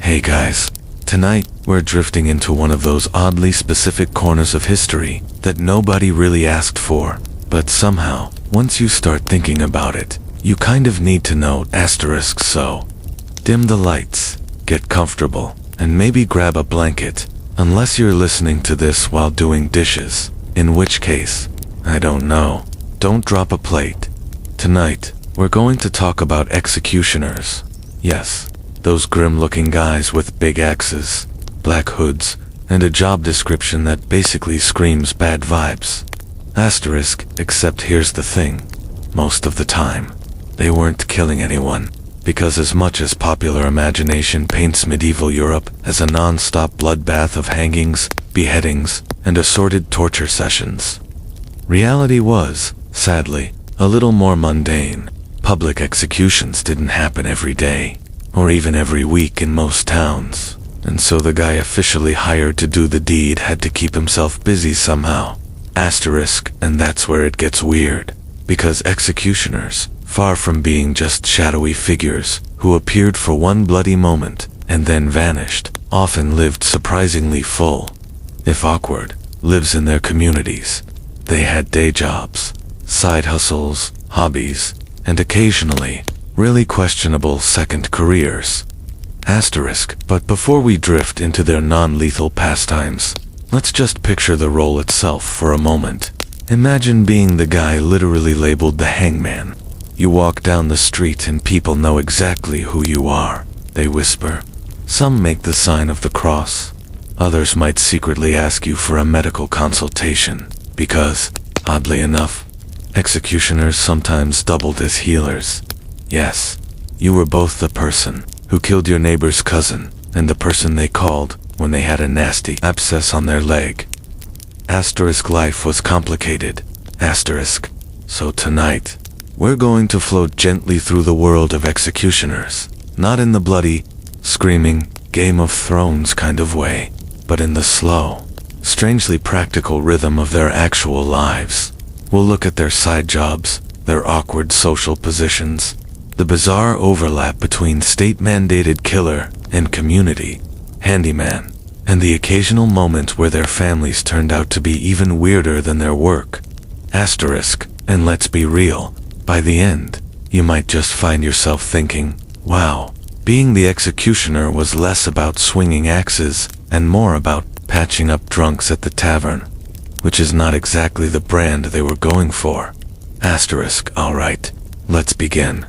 Hey guys, tonight we're drifting into one of those oddly specific corners of history that nobody really asked for, but somehow, once you start thinking about it, you kind of need to know asterisk. So dim the lights, get comfortable, and maybe grab a blanket, unless you're listening to this while doing dishes, in which case, I don't know, don't drop a plate. Tonight, we're going to talk about executioners. Yes, those grim-looking guys with big axes, black hoods, and a job description that basically screams bad vibes. Asterisk, except here's the thing. Most of the time, they weren't killing anyone, because as much as popular imagination paints medieval Europe as a non-stop bloodbath of hangings, beheadings, and assorted torture sessions, reality was, sadly, a little more mundane. Public executions didn't happen every day, or even every week in most towns, and so the guy officially hired to do the deed had to keep himself busy somehow. Asterisk, and that's where it gets weird, because executioners, far from being just shadowy figures who appeared for one bloody moment and then vanished, often lived surprisingly full, if awkward, lives in their communities. They had day jobs, side hustles, hobbies, and occasionally, really questionable second careers. Asterisk, but before we drift into their non-lethal pastimes, let's just picture the role itself for a moment. Imagine being the guy literally labeled the hangman. You walk down the street and people know exactly who you are. They whisper. Some make the sign of the cross. Others might secretly ask you for a medical consultation, because, oddly enough, executioners sometimes doubled as healers. Yes, you were both the person who killed your neighbor's cousin and the person they called when they had a nasty abscess on their leg. Asterisk, life was complicated. Asterisk. So tonight, we're going to float gently through the world of executioners, not in the bloody, screaming, Game of Thrones kind of way, but in the slow, strangely practical rhythm of their actual lives. We'll look at their side jobs, their awkward social positions, the bizarre overlap between state-mandated killer and community handyman, and the occasional moment where their families turned out to be even weirder than their work. Asterisk, and let's be real, by the end, you might just find yourself thinking, wow, being the executioner was less about swinging axes and more about patching up drunks at the tavern, which is not exactly the brand they were going for. Asterisk, alright, let's begin.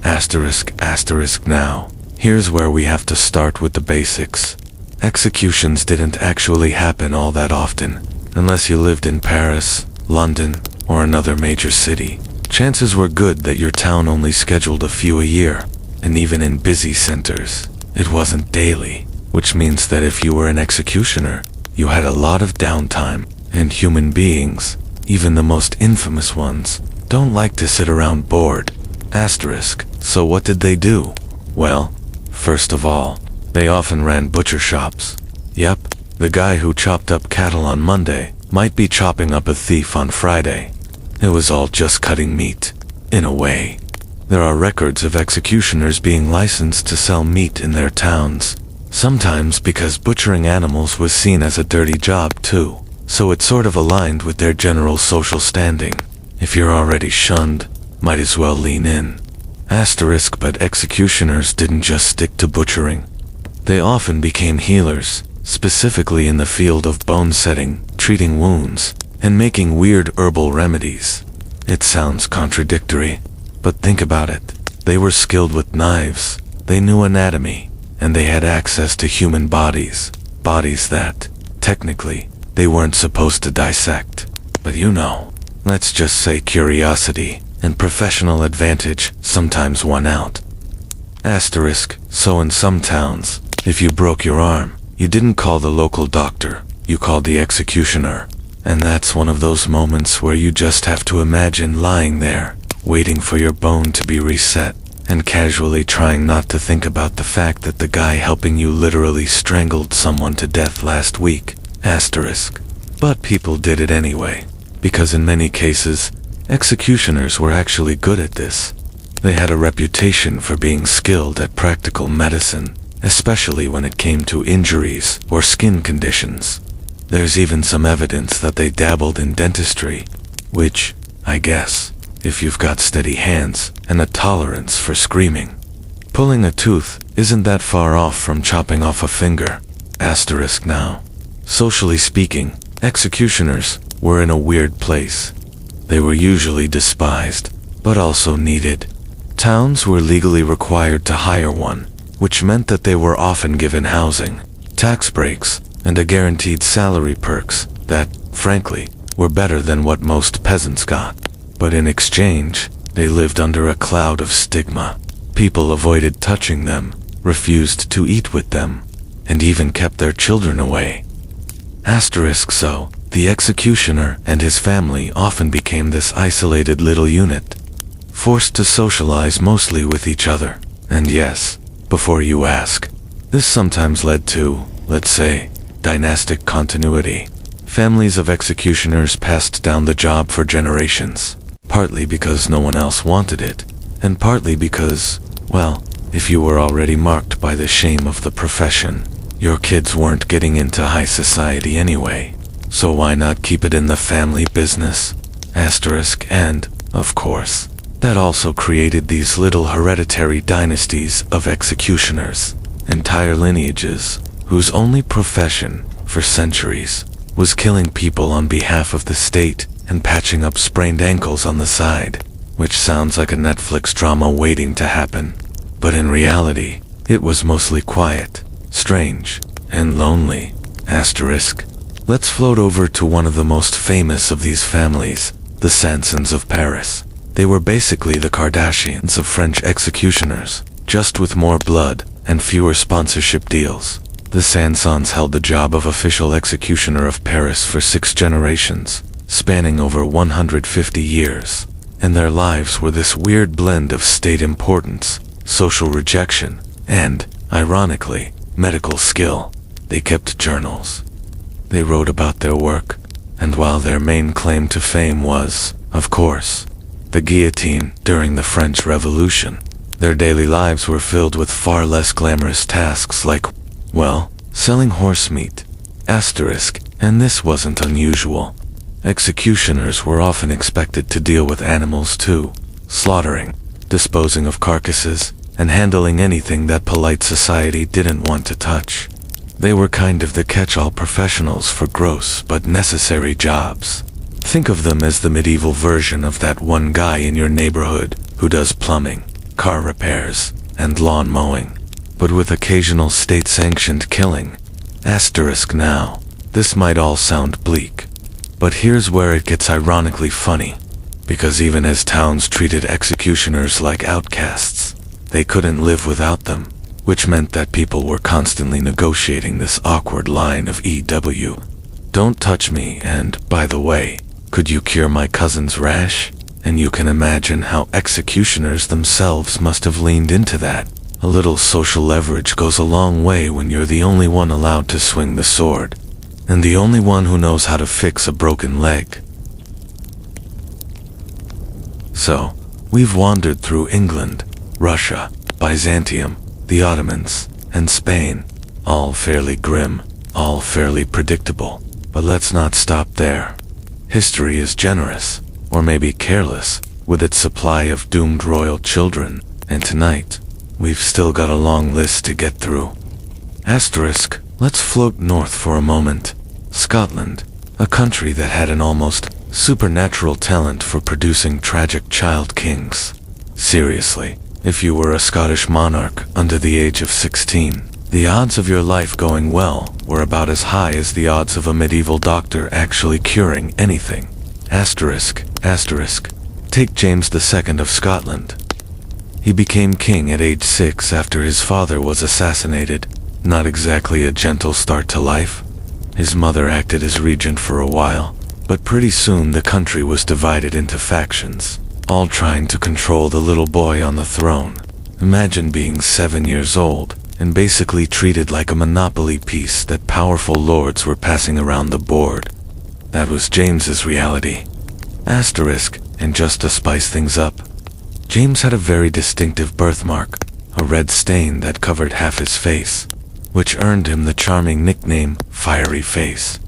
Asterisk, now, here's where we have to start with the basics. Executions didn't actually happen all that often, unless you lived in Paris, London, or another major city. Chances were good that your town only scheduled a few a year, and even in busy centers, it wasn't daily, which means that if you were an executioner, you had a lot of downtime, and human beings, even the most infamous ones, don't like to sit around bored. Asterisk, so what did they do? Well, first of all, they often ran butcher shops. Yep, the guy who chopped up cattle on Monday might be chopping up a thief on Friday. It was all just cutting meat, in a way. There are records of executioners being licensed to sell meat in their towns, sometimes because butchering animals was seen as a dirty job too, so it sort of aligned with their general social standing. If you're already shunned, might as well lean in. Asterisk, but executioners didn't just stick to butchering. They often became healers, specifically in the field of bone setting, treating wounds, and making weird herbal remedies. It sounds contradictory, but think about it. They were skilled with knives, they knew anatomy, and they had access to human bodies that, technically, they weren't supposed to dissect. But you know, let's just say curiosity and professional advantage sometimes won out. Asterisk, so in some towns, if you broke your arm, you didn't call the local doctor, you called the executioner. And that's one of those moments where you just have to imagine lying there, waiting for your bone to be reset, and casually trying not to think about the fact that the guy helping you literally strangled someone to death last week. Asterisk. But people did it anyway, because in many cases, executioners were actually good at this. They had a reputation for being skilled at practical medicine, especially when it came to injuries or skin conditions. There's even some evidence that they dabbled in dentistry, which, I guess, if you've got steady hands and a tolerance for screaming. Pulling a tooth isn't that far off from chopping off a finger. Asterisk now. Socially speaking, executioners were in a weird place. They were usually despised, but also needed. Towns were legally required to hire one, which meant that they were often given housing, tax breaks, and a guaranteed salary perks that, frankly, were better than what most peasants got. But in exchange, they lived under a cloud of stigma. People avoided touching them, refused to eat with them, and even kept their children away. Asterisk so, the executioner and his family often became this isolated little unit, forced to socialize mostly with each other. And yes, before you ask, this sometimes led to, let's say, dynastic continuity. Families of executioners passed down the job for generations, partly because no one else wanted it, and partly because, well, if you were already marked by the shame of the profession, your kids weren't getting into high society anyway, so why not keep it in the family business? Asterisk, and, of course, that also created these little hereditary dynasties of executioners, entire lineages, whose only profession, for centuries, was killing people on behalf of the state and patching up sprained ankles on the side, which sounds like a Netflix drama waiting to happen. But in reality, it was mostly quiet, strange, and lonely. Asterisk. Let's float over to one of the most famous of these families, the Sansons of Paris. They were basically the Kardashians of French executioners, just with more blood and fewer sponsorship deals. The Sansons held the job of official executioner of Paris for 6 generations, spanning over 150 years, and their lives were this weird blend of state importance, social rejection, and, ironically, medical skill. They kept journals. They wrote about their work, and while their main claim to fame was, of course, the guillotine during the French Revolution, their daily lives were filled with far less glamorous tasks like, well, selling horse meat. Asterisk, and this wasn't unusual. Executioners were often expected to deal with animals too, slaughtering, disposing of carcasses, and handling anything that polite society didn't want to touch. They were kind of the catch-all professionals for gross but necessary jobs. Think of them as the medieval version of that one guy in your neighborhood who does plumbing, car repairs, and lawn mowing, but with occasional state-sanctioned killing. Asterisk now. This might all sound bleak, but here's where it gets ironically funny, because even as towns treated executioners like outcasts, they couldn't live without them, which meant that people were constantly negotiating this awkward line of EW. Don't touch me, and, by the way, could you cure my cousin's rash? And you can imagine how executioners themselves must have leaned into that. A little social leverage goes a long way when you're the only one allowed to swing the sword, and the only one who knows how to fix a broken leg. So, we've wandered through England, Russia, Byzantium, the Ottomans, and Spain, all fairly grim, all fairly predictable. But let's not stop there. History is generous, or maybe careless, with its supply of doomed royal children, and tonight, we've still got a long list to get through. Asterisk, let's float north for a moment. Scotland, a country that had an almost supernatural talent for producing tragic child kings. Seriously, if you were a Scottish monarch under the age of 16, the odds of your life going well were about as high as the odds of a medieval doctor actually curing anything. Asterisk, asterisk. Take James II of Scotland. He became king at age 6 after his father was assassinated. Not exactly a gentle start to life. His mother acted as regent for a while, but pretty soon the country was divided into factions, all trying to control the little boy on the throne. Imagine being 7 years old and basically treated like a monopoly piece that powerful lords were passing around the board. That was James's reality. Asterisk, and just to spice things up, James had a very distinctive birthmark, a red stain that covered half his face, which earned him the charming nickname Fiery Face,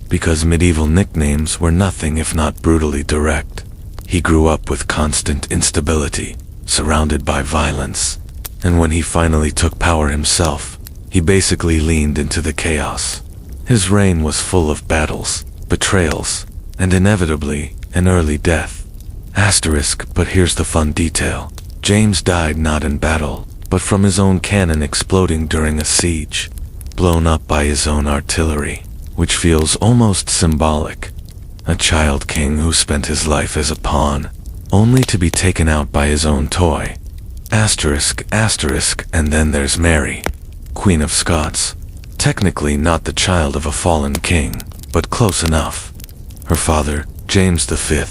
because medieval nicknames were nothing if not brutally direct. He grew up with constant instability, surrounded by violence, and when he finally took power himself, he basically leaned into the chaos. His reign was full of battles, betrayals, and inevitably, an early death. But here's the fun detail. James died not in battle, but from his own cannon exploding during a siege, blown up by his own artillery, which feels almost symbolic. A child king who spent his life as a pawn, only to be taken out by his own toy. And then there's Mary, Queen of Scots. Technically not the child of a fallen king, but close enough. Her father, James V,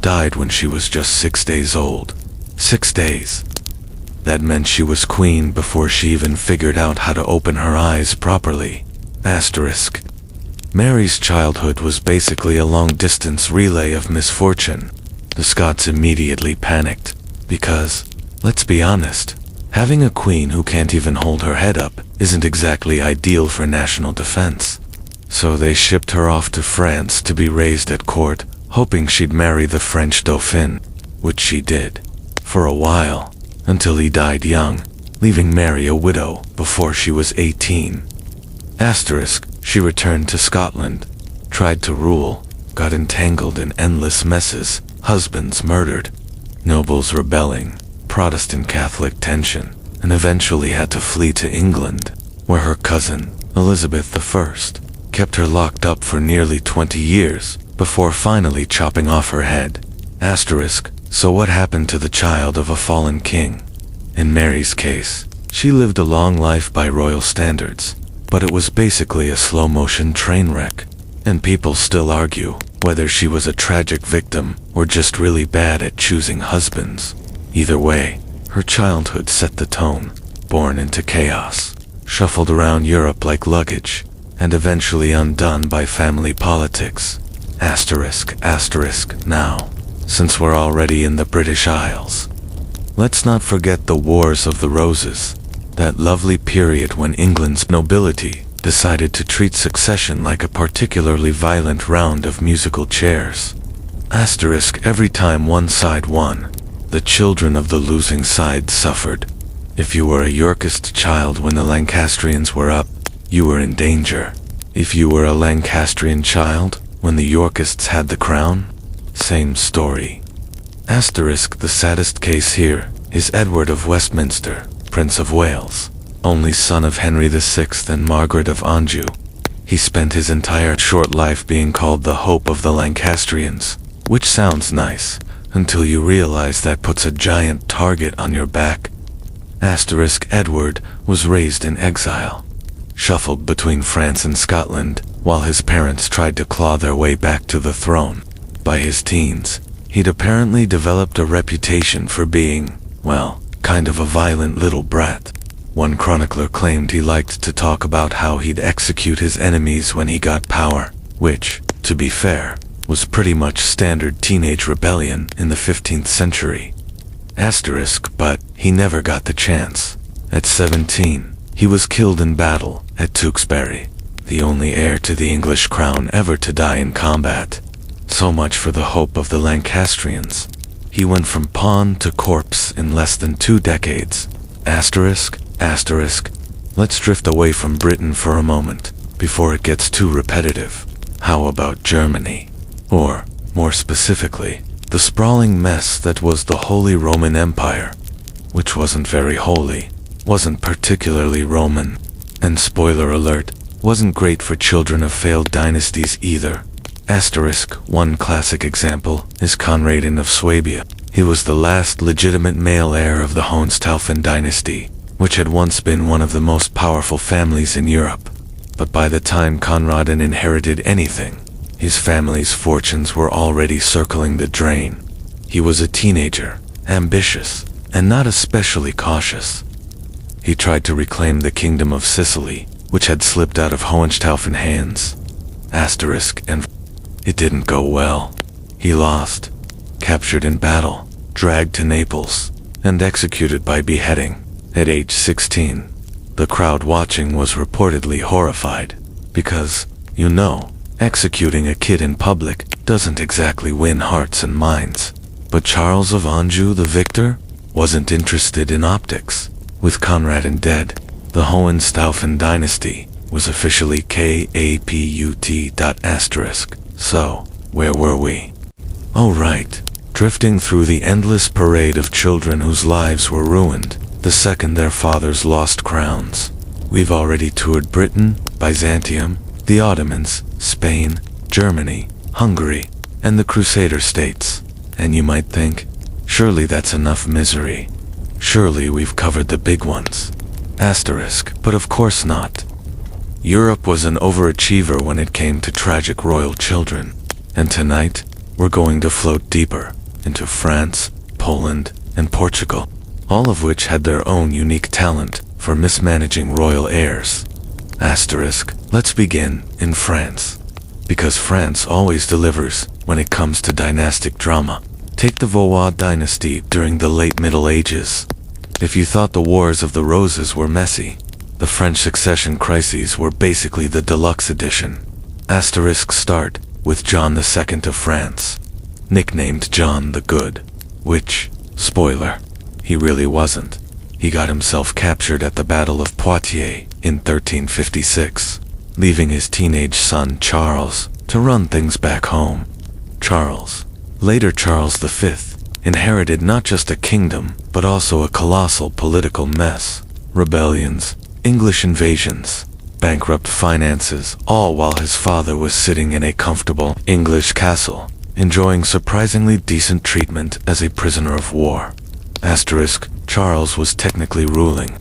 died when she was just 6 days old. 6 days. That meant she was queen before she even figured out how to open her eyes properly. Mary's childhood was basically a long-distance relay of misfortune. The Scots immediately panicked, because, let's be honest, having a queen who can't even hold her head up isn't exactly ideal for national defense. So they shipped her off to France to be raised at court, hoping she'd marry the French Dauphin, which she did. For a while, until he died young, leaving Mary a widow before she was 18. She returned to Scotland, tried to rule, got entangled in endless messes, husbands murdered, nobles rebelling, Protestant Catholic tension, and eventually had to flee to England, where her cousin, Elizabeth I, kept her locked up for nearly 20 years, before finally chopping off her head. So what happened to the child of a fallen king? In Mary's case, she lived a long life by royal standards, but it was basically a slow-motion train wreck, and people still argue whether she was a tragic victim or just really bad at choosing husbands. Either way, her childhood set the tone, born into chaos, shuffled around Europe like luggage, and eventually undone by family politics. Now, since we're already in the British Isles, let's not forget the Wars of the Roses, that lovely period when England's nobility decided to treat succession like a particularly violent round of musical chairs. Every time one side won, the children of the losing side suffered. If you were a Yorkist child when the Lancastrians were up, you were in danger. If you were a Lancastrian child when the Yorkists had the crown, same story. The saddest case here is Edward of Westminster, Prince of Wales, only son of Henry VI and Margaret of Anjou. He spent his entire short life being called the Hope of the Lancastrians, which sounds nice, until you realize that puts a giant target on your back. Edward was raised in exile, shuffled between France and Scotland, while his parents tried to claw their way back to the throne. By his teens, he'd apparently developed a reputation for being, well, kind of a violent little brat. One chronicler claimed he liked to talk about how he'd execute his enemies when he got power, which, to be fair, was pretty much standard teenage rebellion in the 15th century. But he never got the chance. At 17, he was killed in battle at Tewkesbury, the only heir to the English crown ever to die in combat. So much for the hope of the Lancastrians. He went from pawn to corpse in less than 2 decades. Let's drift away from Britain for a moment, before it gets too repetitive. How about Germany? Or, more specifically, the sprawling mess that was the Holy Roman Empire, which wasn't very holy, wasn't particularly Roman, and spoiler alert, wasn't great for children of failed dynasties either. One classic example is Conradin of Swabia. He was the last legitimate male heir of the Hohenstaufen dynasty, which had once been one of the most powerful families in Europe. But by the time Conradin inherited anything, his family's fortunes were already circling the drain. He was a teenager, ambitious, and not especially cautious. He tried to reclaim the kingdom of Sicily, which had slipped out of Hohenstaufen hands. And it didn't go well. He lost, captured in battle, dragged to Naples, and executed by beheading. At age 16, the crowd watching was reportedly horrified, because, executing a kid in public doesn't exactly win hearts and minds. But Charles of Anjou, the victor, wasn't interested in optics. With Conrad dead, the Hohenstaufen dynasty was officially kaput. So, where were we? Oh right, drifting through the endless parade of children whose lives were ruined the second their fathers lost crowns. We've already toured Britain, Byzantium, the Ottomans, Spain, Germany, Hungary, and the Crusader states. And you might think, surely that's enough misery. Surely we've covered the big ones. But of course not. Europe was an overachiever when it came to tragic royal children. And tonight, we're going to float deeper into France, Poland, and Portugal, all of which had their own unique talent for mismanaging royal heirs. Let's begin in France. Because France always delivers when it comes to dynastic drama. Take the Vaudois dynasty during the late Middle Ages. If you thought the Wars of the Roses were messy, the French succession crises were basically the deluxe edition. Start with John II of France, nicknamed John the Good, which, spoiler, he really wasn't. He got himself captured at the Battle of Poitiers in 1356, leaving his teenage son Charles to run things back home. Charles, later Charles V, inherited not just a kingdom, but also a colossal political mess. Rebellions, English invasions, bankrupt finances, all while his father was sitting in a comfortable English castle, enjoying surprisingly decent treatment as a prisoner of war. Charles was technically ruling,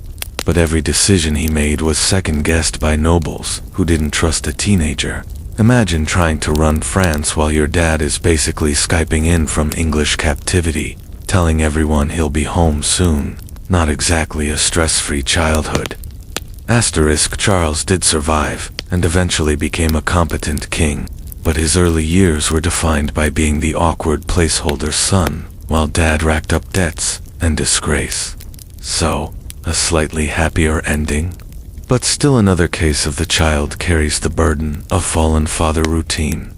but every decision he made was second-guessed by nobles who didn't trust a teenager. Imagine trying to run France while your dad is basically Skyping in from English captivity, telling everyone he'll be home soon. Not exactly a stress-free childhood. Charles did survive, and eventually became a competent king, but his early years were defined by being the awkward placeholder son, while dad racked up debts and disgrace. So, a slightly happier ending? But still another case of the child carries the burden of fallen father routine.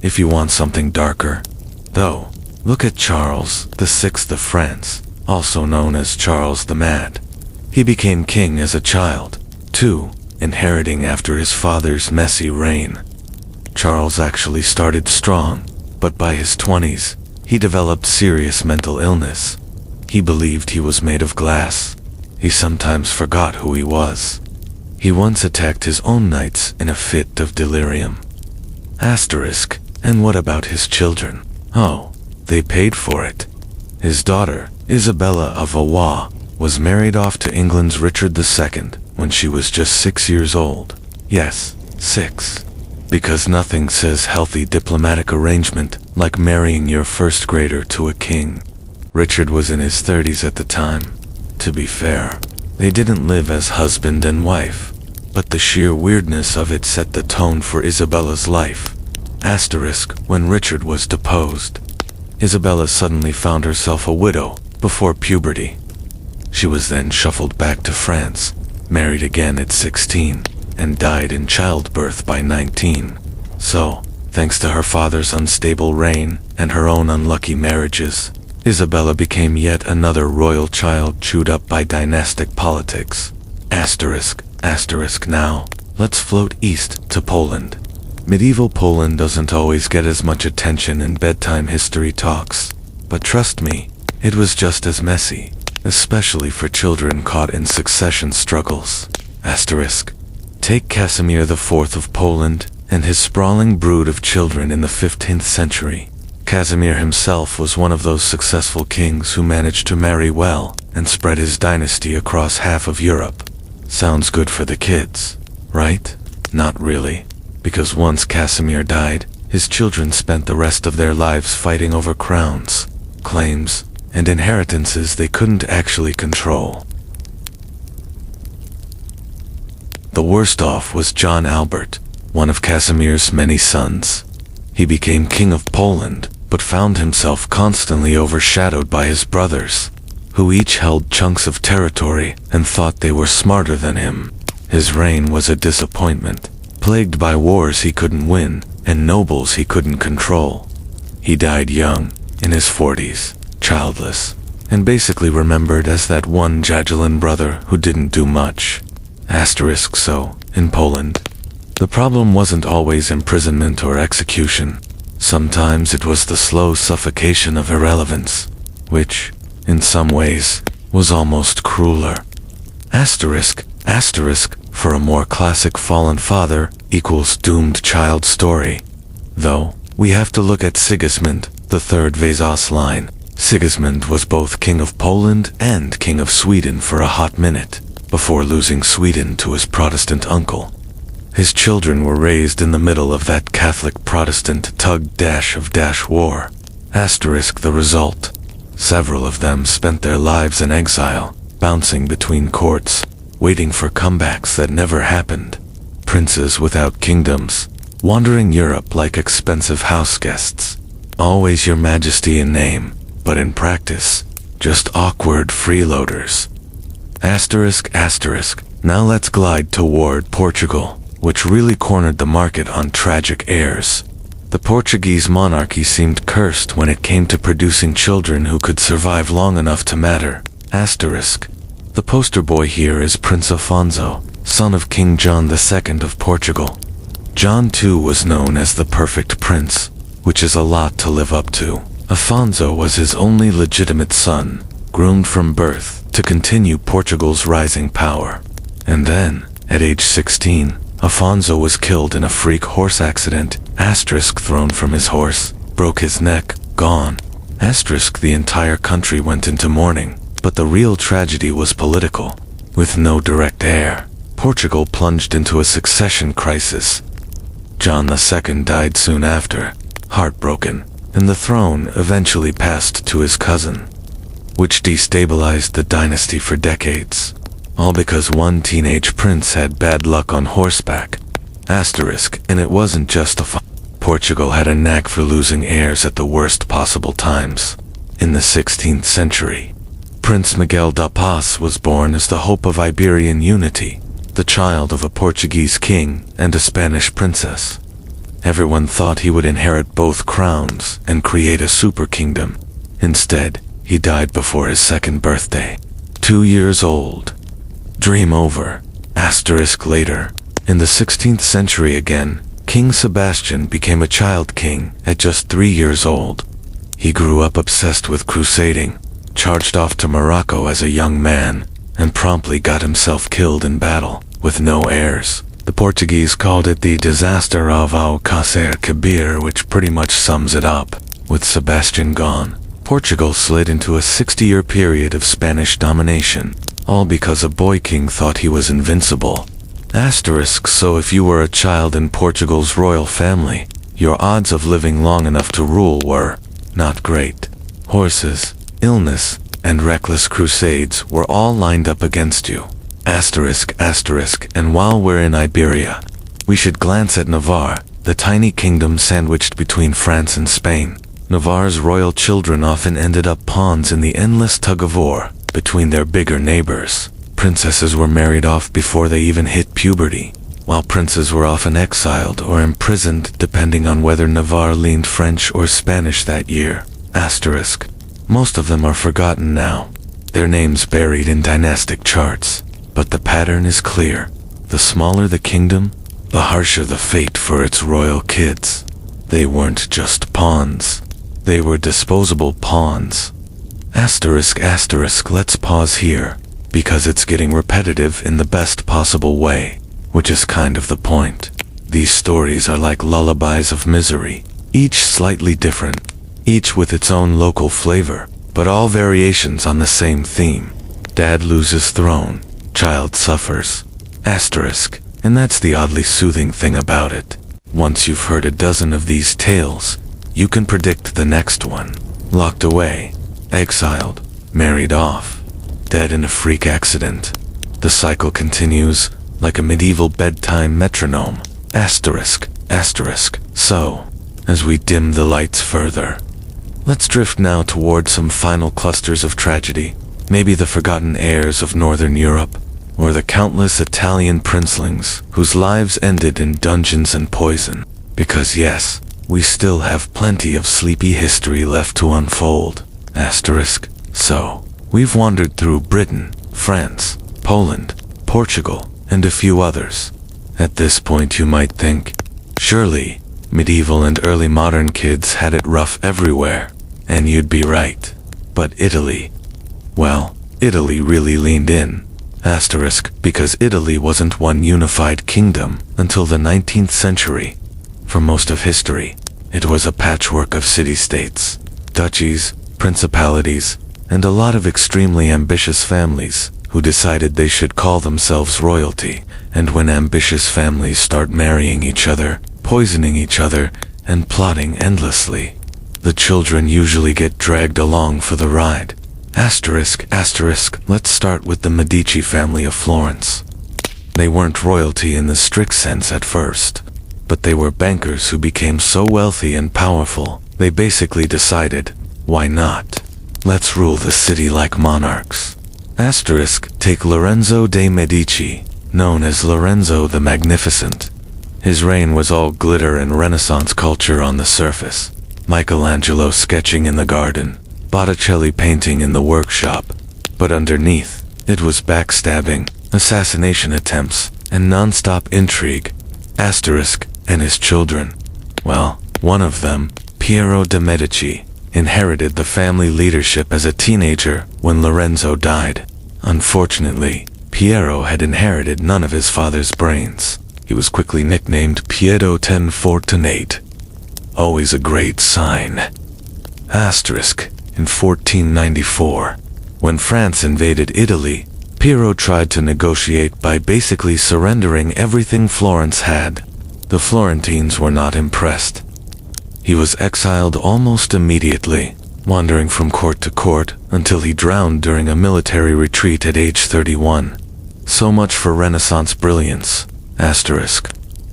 If you want something darker. Though, look at Charles VI of France, also known as Charles the Mad. He became king as a child, too, inheriting after his father's messy reign. Charles actually started strong, but by his 20s, he developed serious mental illness. He believed he was made of glass. He sometimes forgot who he was. He once attacked his own knights in a fit of delirium. And what about his children? Oh, they paid for it. His daughter, Isabella of Vaudois, was married off to England's Richard II when she was just 6 years old. Yes, 6. Because nothing says healthy diplomatic arrangement like marrying your first grader to a king. Richard was in his 30s at the time. To be fair, they didn't live as husband and wife, but the sheer weirdness of it set the tone for Isabella's life. When Richard was deposed, Isabella suddenly found herself a widow before puberty. She was then shuffled back to France, married again at 16, and died in childbirth by 19. So, thanks to her father's unstable reign and her own unlucky marriages, Isabella became yet another royal child chewed up by dynastic politics. Now, let's float east to Poland. Medieval Poland doesn't always get as much attention in bedtime history talks, but trust me, it was just as messy, especially for children caught in succession struggles. Take Casimir IV of Poland and his sprawling brood of children in the 15th century. Casimir himself was one of those successful kings who managed to marry well and spread his dynasty across half of Europe. Sounds good for the kids, right? Not really, because once Casimir died, his children spent the rest of their lives fighting over crowns, claims, and inheritances they couldn't actually control. The worst off was John Albert, one of Casimir's many sons. He became king of Poland, but found himself constantly overshadowed by his brothers. who each held chunks of territory and thought they were smarter than him. His reign was a disappointment, plagued by wars he couldn't win and nobles he couldn't control. He died young, in his 40s, childless, and basically remembered as that one Jagiellon brother who didn't do much. So, in Poland, the problem wasn't always imprisonment or execution. Sometimes it was the slow suffocation of irrelevance, which, in some ways, was almost crueler. For a more classic fallen father equals doomed child story. Though, we have to look at Sigismund, the third Vazos line. Sigismund was both king of Poland and king of Sweden for a hot minute, before losing Sweden to his Protestant uncle. His children were raised in the middle of that Catholic-Protestant tug-of-war. The result. Several of them spent their lives in exile, bouncing between courts, waiting for comebacks that never happened. Princes without kingdoms, wandering Europe like expensive house guests. Always your majesty in name, but in practice, just awkward freeloaders. Now let's glide toward Portugal, which really cornered the market on tragic heirs. The Portuguese monarchy seemed cursed when it came to producing children who could survive long enough to matter. The poster boy here is Prince Afonso, son of King John II of Portugal. John too was known as the perfect prince, which is a lot to live up to. Afonso was his only legitimate son, groomed from birth to continue Portugal's rising power. And then, at age 16, Afonso was killed in a freak horse accident, thrown from his horse, broke his neck, gone. The entire country went into mourning, but the real tragedy was political. With no direct heir, Portugal plunged into a succession crisis. John II died soon after, heartbroken, and the throne eventually passed to his cousin, which destabilized the dynasty for decades. All because one teenage prince had bad luck on horseback. And it wasn't just Portugal had a knack for losing heirs at the worst possible times. In the 16th century, Prince Miguel da Paz was born as the hope of Iberian unity, the child of a Portuguese king and a Spanish princess. Everyone thought he would inherit both crowns and create a super kingdom. Instead, he died before his second birthday. 2 years old. Dream over. Later. In the 16th century again, King Sebastian became a child king at just 3 years old. He grew up obsessed with crusading, charged off to Morocco as a young man, and promptly got himself killed in battle, with no heirs. The Portuguese called it the disaster of Alcácer Quibir, which pretty much sums it up. With Sebastian gone, Portugal slid into a 60-year period of Spanish domination, all because a boy king thought he was invincible. So if you were a child in Portugal's royal family, your odds of living long enough to rule were not great. Horses, illness, and reckless crusades were all lined up against you. And while we're in Iberia, we should glance at Navarre, the tiny kingdom sandwiched between France and Spain. Navarre's royal children often ended up pawns in the endless tug-of-war between their bigger neighbors. Princesses were married off before they even hit puberty, while princes were often exiled or imprisoned depending on whether Navarre leaned French or Spanish that year. Most of them are forgotten now, their names buried in dynastic charts. But the pattern is clear. The smaller the kingdom, the harsher the fate for its royal kids. They weren't just pawns. They were disposable pawns. Let's pause here, because it's getting repetitive in the best possible way, which is kind of the point. These stories are like lullabies of misery, each slightly different, each with its own local flavor, but all variations on the same theme. Dad loses throne. Child suffers. And that's the oddly soothing thing about it. Once you've heard a dozen of these tales, you can predict the next one. Locked away, exiled, married off, dead in a freak accident. The cycle continues, like a medieval bedtime metronome. So, as we dim the lights further, let's drift now toward some final clusters of tragedy. Maybe the forgotten heirs of Northern Europe, or the countless Italian princelings whose lives ended in dungeons and poison. Because yes, we still have plenty of sleepy history left to unfold. Asterisk. So, we've wandered through Britain, France, Poland, Portugal, and a few others. At this point you might think, surely, medieval and early modern kids had it rough everywhere. And you'd be right. But Italy? Well, Italy really leaned in. Asterisk, because Italy wasn't one unified kingdom until the 19th century. For most of history, it was a patchwork of city-states, duchies, principalities, and a lot of extremely ambitious families who decided they should call themselves royalty. And when ambitious families start marrying each other, poisoning each other, and plotting endlessly, the children usually get dragged along for the ride. Asterisk, asterisk, let's start with the Medici family of Florence. They weren't royalty in the strict sense at first, but they were bankers who became so wealthy and powerful, they basically decided, why not? Let's rule the city like monarchs. Asterisk, take Lorenzo de' Medici, known as Lorenzo the Magnificent. His reign was all glitter and Renaissance culture on the surface. Michelangelo sketching in the garden, Botticelli painting in the workshop. But underneath, it was backstabbing, assassination attempts, and non-stop intrigue. Asterisk, and his children. Well, one of them, Piero de' Medici, inherited the family leadership as a teenager when Lorenzo died. Unfortunately, Piero had inherited none of his father's brains. He was quickly nicknamed Piero Ten Fortunate. Always a great sign. Asterisk, in 1494, when France invaded Italy, Piero tried to negotiate by basically surrendering everything Florence had. The Florentines were not impressed. He was exiled almost immediately, wandering from court to court until he drowned during a military retreat at age 31. So much for Renaissance brilliance. Asterisk.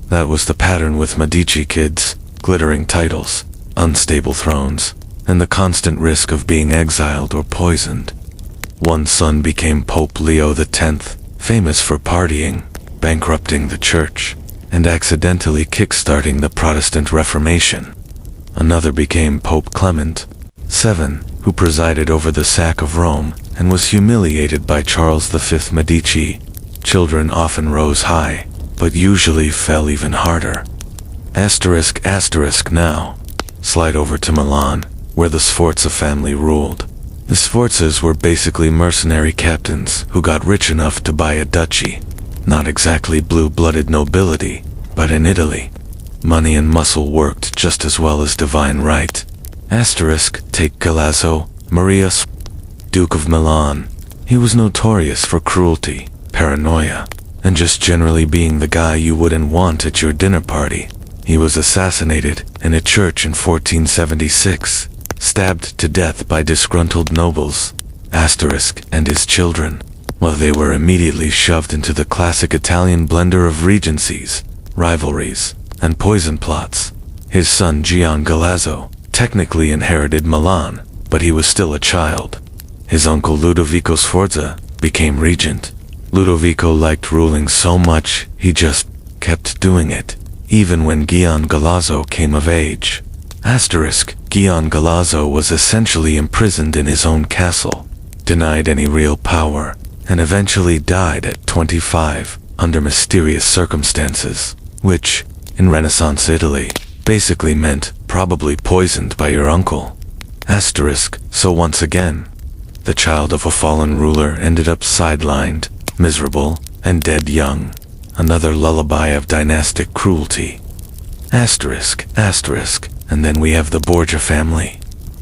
That was the pattern with Medici kids, glittering titles, unstable thrones, and the constant risk of being exiled or poisoned. One son became Pope Leo X, famous for partying, bankrupting the church, and accidentally kickstarting the Protestant Reformation. Another became Pope Clement VII, who presided over the sack of Rome and was humiliated by Charles V Medici. Children often rose high, but usually fell even harder. Asterisk, asterisk now. Slide over to Milan, where the Sforza family ruled. The Sforzas were basically mercenary captains who got rich enough to buy a duchy. Not exactly blue-blooded nobility, but in Italy, money and muscle worked just as well as divine right. Asterisk, take Galeazzo, Maria, Duke of Milan. He was notorious for cruelty, paranoia, and just generally being the guy you wouldn't want at your dinner party. He was assassinated in a church in 1476, stabbed to death by disgruntled nobles, asterisk, and his children, while they were immediately shoved into the classic Italian blender of regencies, rivalries, and poison plots. His son Gian Galeazzo technically inherited Milan, but he was still a child. His uncle Ludovico Sforza became regent. Ludovico liked ruling so much, he just kept doing it, even when Gian Galeazzo came of age. Asterisk, Gian Galeazzo was essentially imprisoned in his own castle, denied any real power, and eventually died at 25 under mysterious circumstances, which, in Renaissance Italy, basically meant probably poisoned by your uncle. Asterisk, so once again, the child of a fallen ruler ended up sidelined, miserable, and dead young. Another lullaby of dynastic cruelty. Asterisk, asterisk, and then we have the Borgia family.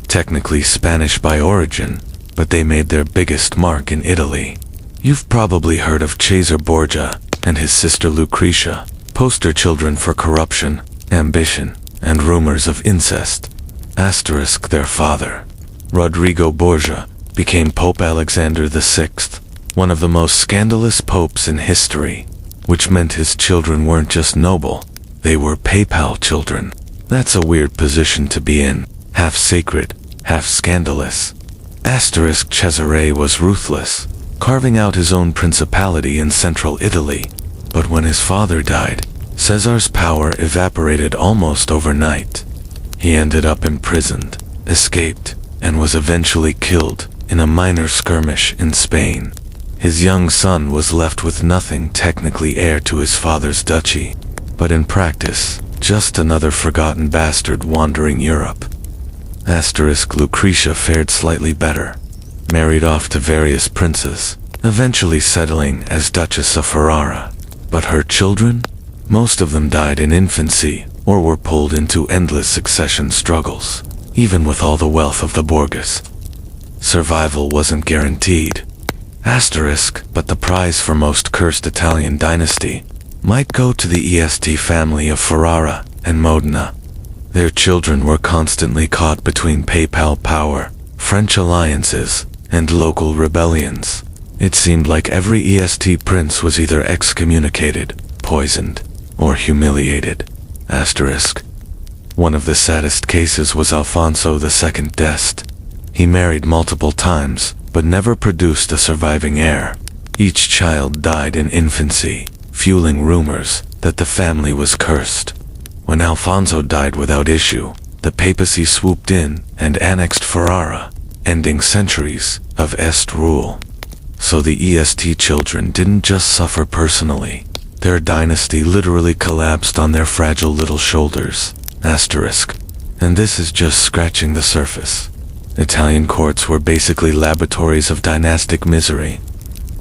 Technically Spanish by origin, but they made their biggest mark in Italy. You've probably heard of Cesare Borgia and his sister Lucretia, poster children for corruption, ambition, and rumors of incest. Asterisk, their father, Rodrigo Borgia, became Pope Alexander VI, one of the most scandalous popes in history, which meant his children weren't just noble, they were papal children. That's a weird position to be in, half sacred, half scandalous. Cesare was ruthless, carving out his own principality in central Italy. But when his father died, Caesar's power evaporated almost overnight. He ended up imprisoned, escaped, and was eventually killed in a minor skirmish in Spain. His young son was left with nothing technically heir to his father's duchy, but in practice, just another forgotten bastard wandering Europe. Lucretia fared slightly better, married off to various princes, eventually settling as Duchess of Ferrara. But her children? Most of them died in infancy or were pulled into endless succession struggles, even with all the wealth of the Borgias. Survival wasn't guaranteed. But the prize for most cursed Italian dynasty might go to the Est family of Ferrara and Modena. Their children were constantly caught between papal power, French alliances, and local rebellions. It seemed like every Est prince was either excommunicated, poisoned, or humiliated. One of the saddest cases was Alfonso II d'Este. He married multiple times, but never produced a surviving heir. Each child died in infancy, fueling rumors that the family was cursed. When Alfonso died without issue, the papacy swooped in and annexed Ferrara, ending centuries of Est rule. So the Est children didn't just suffer personally. Their dynasty literally collapsed on their fragile little shoulders. And this is just scratching the surface. Italian courts were basically laboratories of dynastic misery.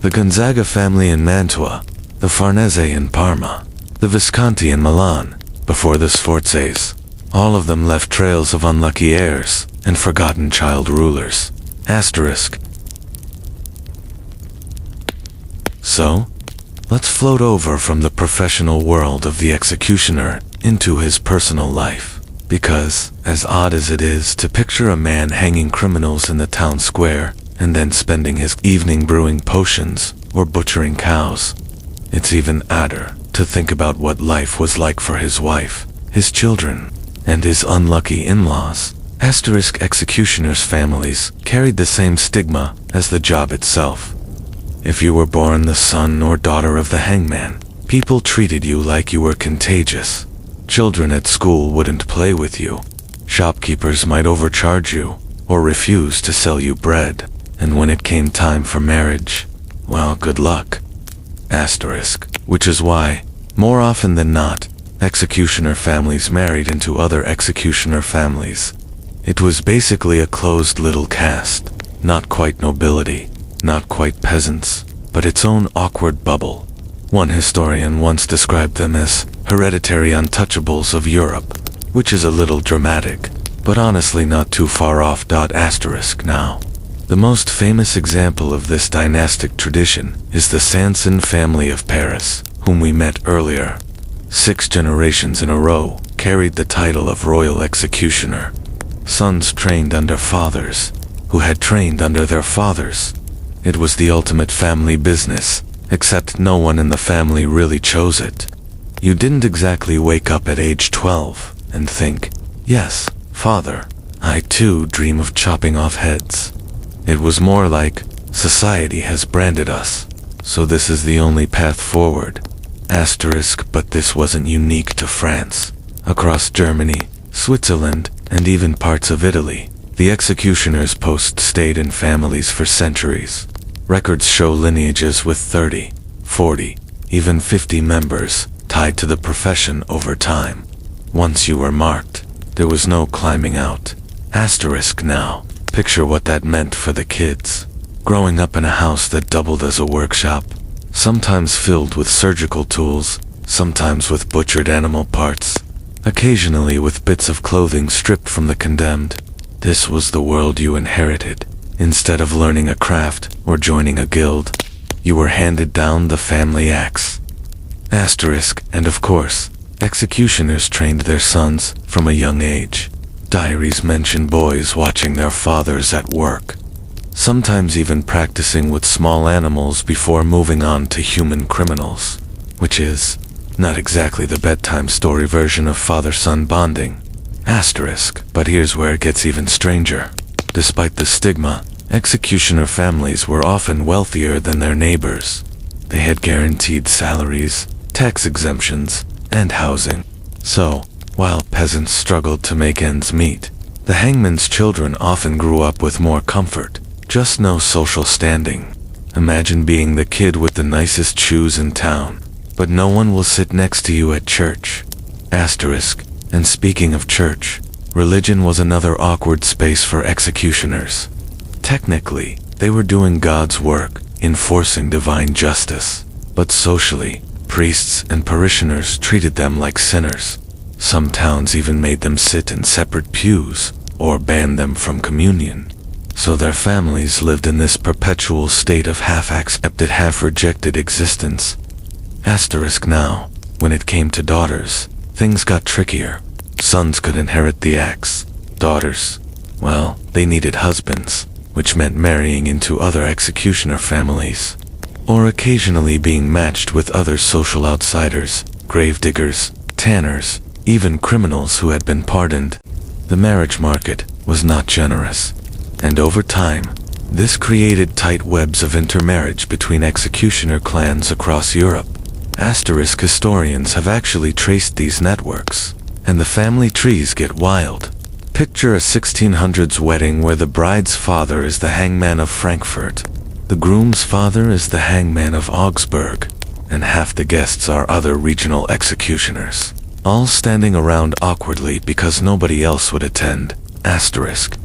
The Gonzaga family in Mantua, the Farnese in Parma, the Visconti in Milan, before the Sforzes, all of them left trails of unlucky heirs and forgotten child rulers. So, let's float over from the professional world of the executioner into his personal life. Because, as odd as it is to picture a man hanging criminals in the town square and then spending his evening brewing potions or butchering cows, it's even odder to think about what life was like for his wife, his children, and his unlucky in-laws. Executioners' families carried the same stigma as the job itself. If you were born the son or daughter of the hangman, people treated you like you were contagious. Children at school wouldn't play with you. Shopkeepers might overcharge you or refuse to sell you bread. And when it came time for marriage, well, good luck. Which is why, more often than not, executioner families married into other executioner families. It was basically a closed little caste, not quite nobility, not quite peasants, but its own awkward bubble. One historian once described them as hereditary untouchables of Europe, which is a little dramatic, but honestly not too far off. Now, the most famous example of this dynastic tradition is the Sanson family of Paris, whom we met earlier. 6 generations in a row carried the title of royal executioner. Sons trained under fathers, who had trained under their fathers. It was the ultimate family business, except no one in the family really chose it. You didn't exactly wake up at age 12 and think, yes, father, I too dream of chopping off heads. It was more like, society has branded us, so this is the only path forward. But this wasn't unique to France. Across Germany, Switzerland, and even parts of Italy, the executioner's post stayed in families for centuries. Records show lineages with 30, 40, even 50 members tied to the profession over time. Once you were marked, there was no climbing out. Now, picture what that meant for the kids. Growing up in a house that doubled as a workshop, sometimes filled with surgical tools, sometimes with butchered animal parts, occasionally with bits of clothing stripped from the condemned. This was the world you inherited. Instead of learning a craft or joining a guild, you were handed down the family axe. And of course, executioners trained their sons from a young age. Diaries mention boys watching their fathers at work, sometimes even practicing with small animals before moving on to human criminals, which is not exactly the bedtime story version of father-son bonding. But here's where it gets even stranger. Despite the stigma, Executioner families were often wealthier than their neighbors. They had guaranteed salaries, tax exemptions, and housing. So, while peasants struggled to make ends meet, the hangman's children often grew up with more comfort, just no social standing. Imagine being the kid with the nicest shoes in town, but no one will sit next to you at church. Asterisk. And speaking of church, religion was another awkward space for executioners. Technically, they were doing God's work, enforcing divine justice, but socially, priests and parishioners treated them like sinners. Some towns even made them sit in separate pews, or banned them from communion. So their families lived in this perpetual state of half-accepted, half-rejected existence. Asterisk. Now, when it came to daughters, things got trickier. Sons could inherit the axe. Daughters, well, they needed husbands, which meant marrying into other executioner families, or occasionally being matched with other social outsiders, gravediggers, tanners, even criminals who had been pardoned. The marriage market was not generous, and over time, this created tight webs of intermarriage between executioner clans across Europe. Asterisk. Historians have actually traced these networks, and the family trees get wild. Picture a 1600s wedding where the bride's father is the hangman of Frankfurt, the groom's father is the hangman of Augsburg, and half the guests are other regional executioners, all standing around awkwardly because nobody else would attend. Asterisk.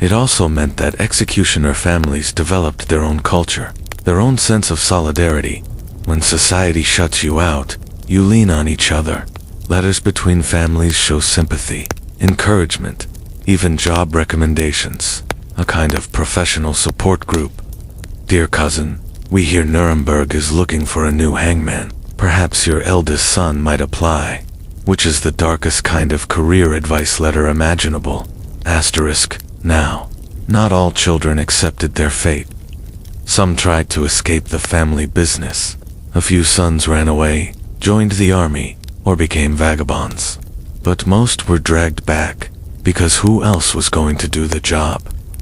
It also meant that executioner families developed their own culture, their own sense of solidarity. When society shuts you out, you lean on each other. Letters between families show sympathy, encouragement, even job recommendations, a kind of professional support group. Dear cousin, we hear Nuremberg is looking for a new hangman. Perhaps your eldest son might apply, which is the darkest kind of career advice letter imaginable. Asterisk. Now, not all children accepted their fate. Some tried to escape the family business. A few sons ran away, joined the army, or became vagabonds. But most were dragged back, because who else was going to do the job?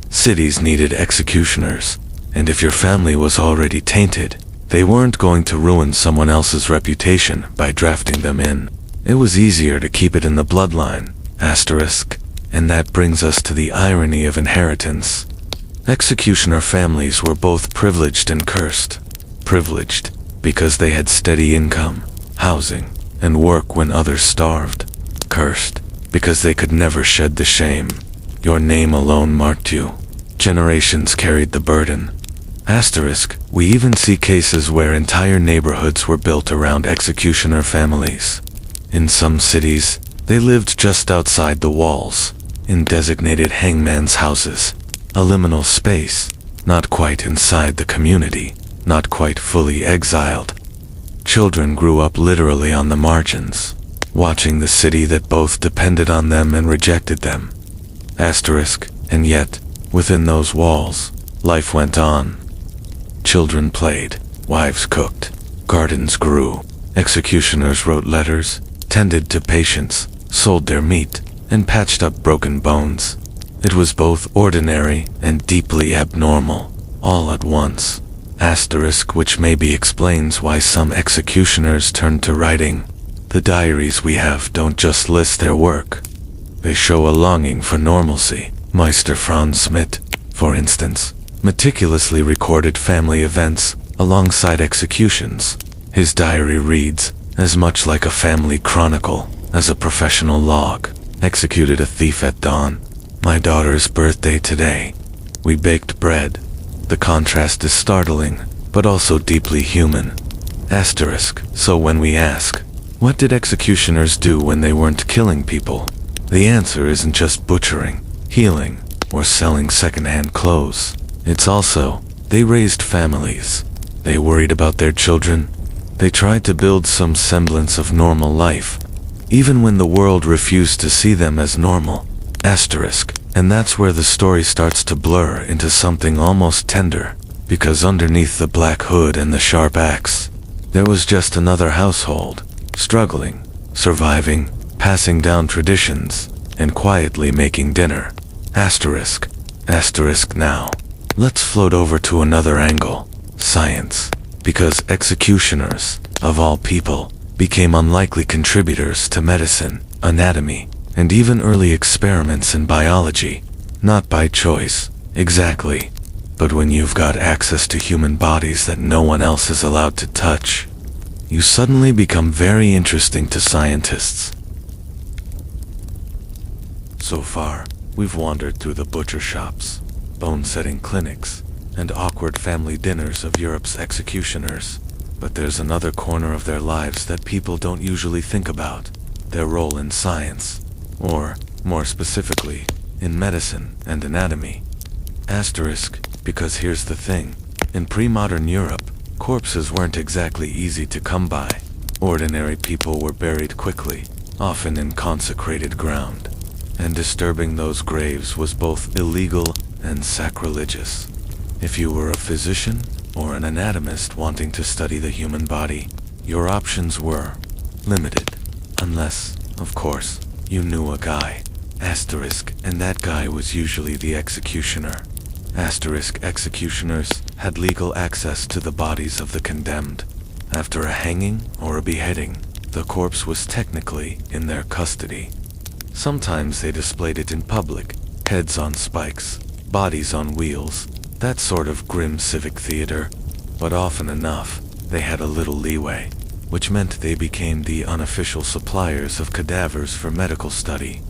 Cities needed executioners, and if your family was already tainted, they weren't going to ruin someone else's reputation by drafting them in. It was easier to keep it in the bloodline. Asterisk. And that brings us to the irony of inheritance. Executioner families were both privileged and cursed. Privileged, because they had steady income, housing, and work when others starved. Cursed, because they could never shed the shame. Your name alone marked you. Generations carried the burden. Asterisk. We even see cases where entire neighborhoods were built around executioner families. In some cities, they lived just outside the walls, in designated hangman's houses, a liminal space, not quite inside the community, not quite fully exiled. Children grew up literally on the margins, watching the city that both depended on them and rejected them. Asterisk. And yet, within those walls, life went on. Children played, wives cooked, gardens grew, executioners wrote letters, tended to patients, sold their meat, and patched up broken bones. It was both ordinary and deeply abnormal, all at once. Asterisk. Which maybe explains why some executioners turned to writing. The diaries we have don't just list their work. They show a longing for normalcy. Meister Franz Schmidt, for instance, meticulously recorded family events alongside executions. His diary reads as much like a family chronicle as a professional log. Executed a thief at dawn. My daughter's birthday today. We baked bread. The contrast is startling, but also deeply human. Asterisk. So when we ask, what did executioners do when they weren't killing people? The answer isn't just butchering, healing, or selling second-hand clothes. It's also, they raised families. They worried about their children. They tried to build some semblance of normal life, even when the world refused to see them as normal. Asterisk. And that's where the story starts to blur into something almost tender, because underneath the black hood and the sharp axe, there was just another household, struggling, surviving, passing down traditions, and quietly making dinner. Asterisk. Asterisk. Now, let's float over to another angle, science. Because executioners, of all people, became unlikely contributors to medicine, anatomy, and even early experiments in biology. Not by choice, exactly, but when you've got access to human bodies that no one else is allowed to touch, you suddenly become very interesting to scientists. So far, we've wandered through the butcher shops, bone-setting clinics, and awkward family dinners of Europe's executioners. But there's another corner of their lives that people don't usually think about: their role in science, or, more specifically, in medicine and anatomy. Asterisk, because here's the thing. In pre-modern Europe, corpses weren't exactly easy to come by. Ordinary people were buried quickly, often in consecrated ground. And disturbing those graves was both illegal and sacrilegious. If you were a physician or an anatomist wanting to study the human body, your options were limited. Unless, of course, you knew a guy. Asterisk, and that guy was usually the executioner. Asterisk, executioners had legal access to the bodies of the condemned. After a hanging or a beheading, the corpse was technically in their custody. Sometimes they displayed it in public, heads on spikes, bodies on wheels, that sort of grim civic theater, but often enough, they had a little leeway, which meant they became the unofficial suppliers of cadavers for medical study.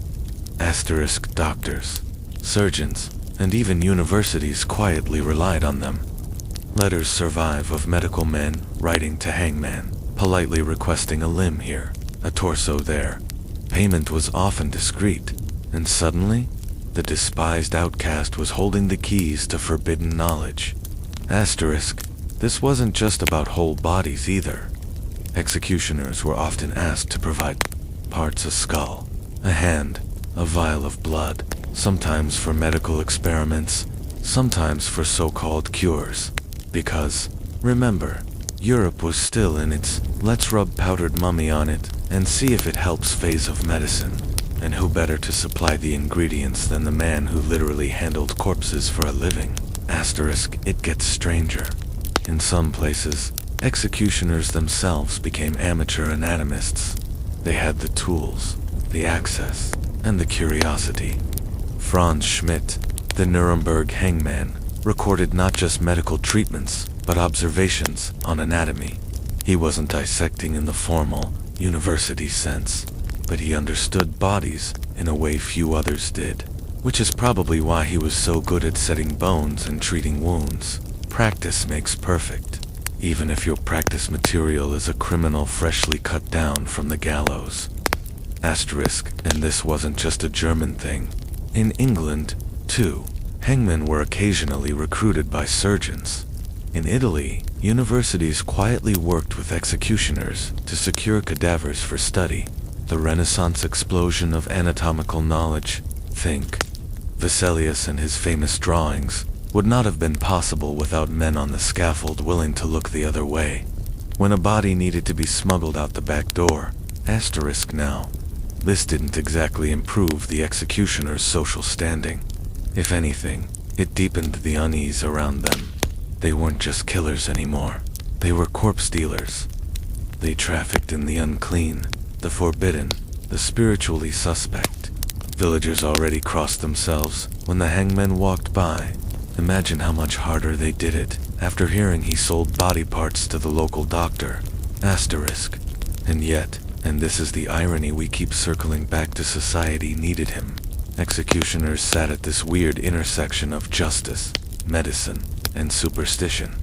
Asterisk, doctors, surgeons, and even universities quietly relied on them. Letters survive of medical men writing to hangman, politely requesting a limb here, a torso there. Payment was often discreet, and suddenly, the despised outcast was holding the keys to forbidden knowledge. Asterisk, this wasn't just about whole bodies either. Executioners were often asked to provide parts: a skull, a hand, a vial of blood, sometimes for medical experiments, sometimes for so-called cures. Because, remember, Europe was still in its let's rub powdered mummy on it and see if it helps phase of medicine. And who better to supply the ingredients than the man who literally handled corpses for a living? Asterisk, it gets stranger. In some places, executioners themselves became amateur anatomists. They had the tools, the access, and the curiosity. Franz Schmidt, the Nuremberg hangman, recorded not just medical treatments, but observations on anatomy. He wasn't dissecting in the formal, university sense, but he understood bodies in a way few others did, which is probably why he was so good at setting bones and treating wounds. Practice makes perfect, even if your practice material is a criminal freshly cut down from the gallows. Asterisk, and this wasn't just a German thing. In England, too, hangmen were occasionally recruited by surgeons. In Italy, universities quietly worked with executioners to secure cadavers for study. The Renaissance explosion of anatomical knowledge, think Vesalius and his famous drawings, would not have been possible without men on the scaffold willing to look the other way. When a body needed to be smuggled out the back door, asterisk now, this didn't exactly improve the executioner's social standing. If anything, it deepened the unease around them. They weren't just killers anymore. They were corpse dealers. They trafficked in the unclean, the forbidden, the spiritually suspect. Villagers already crossed themselves when the hangman walked by. Imagine how much harder they did it after hearing he sold body parts to the local doctor. Asterisk. And yet, and this is the irony we keep circling back to, society needed him. Executioners sat at this weird intersection of justice, medicine, and superstition.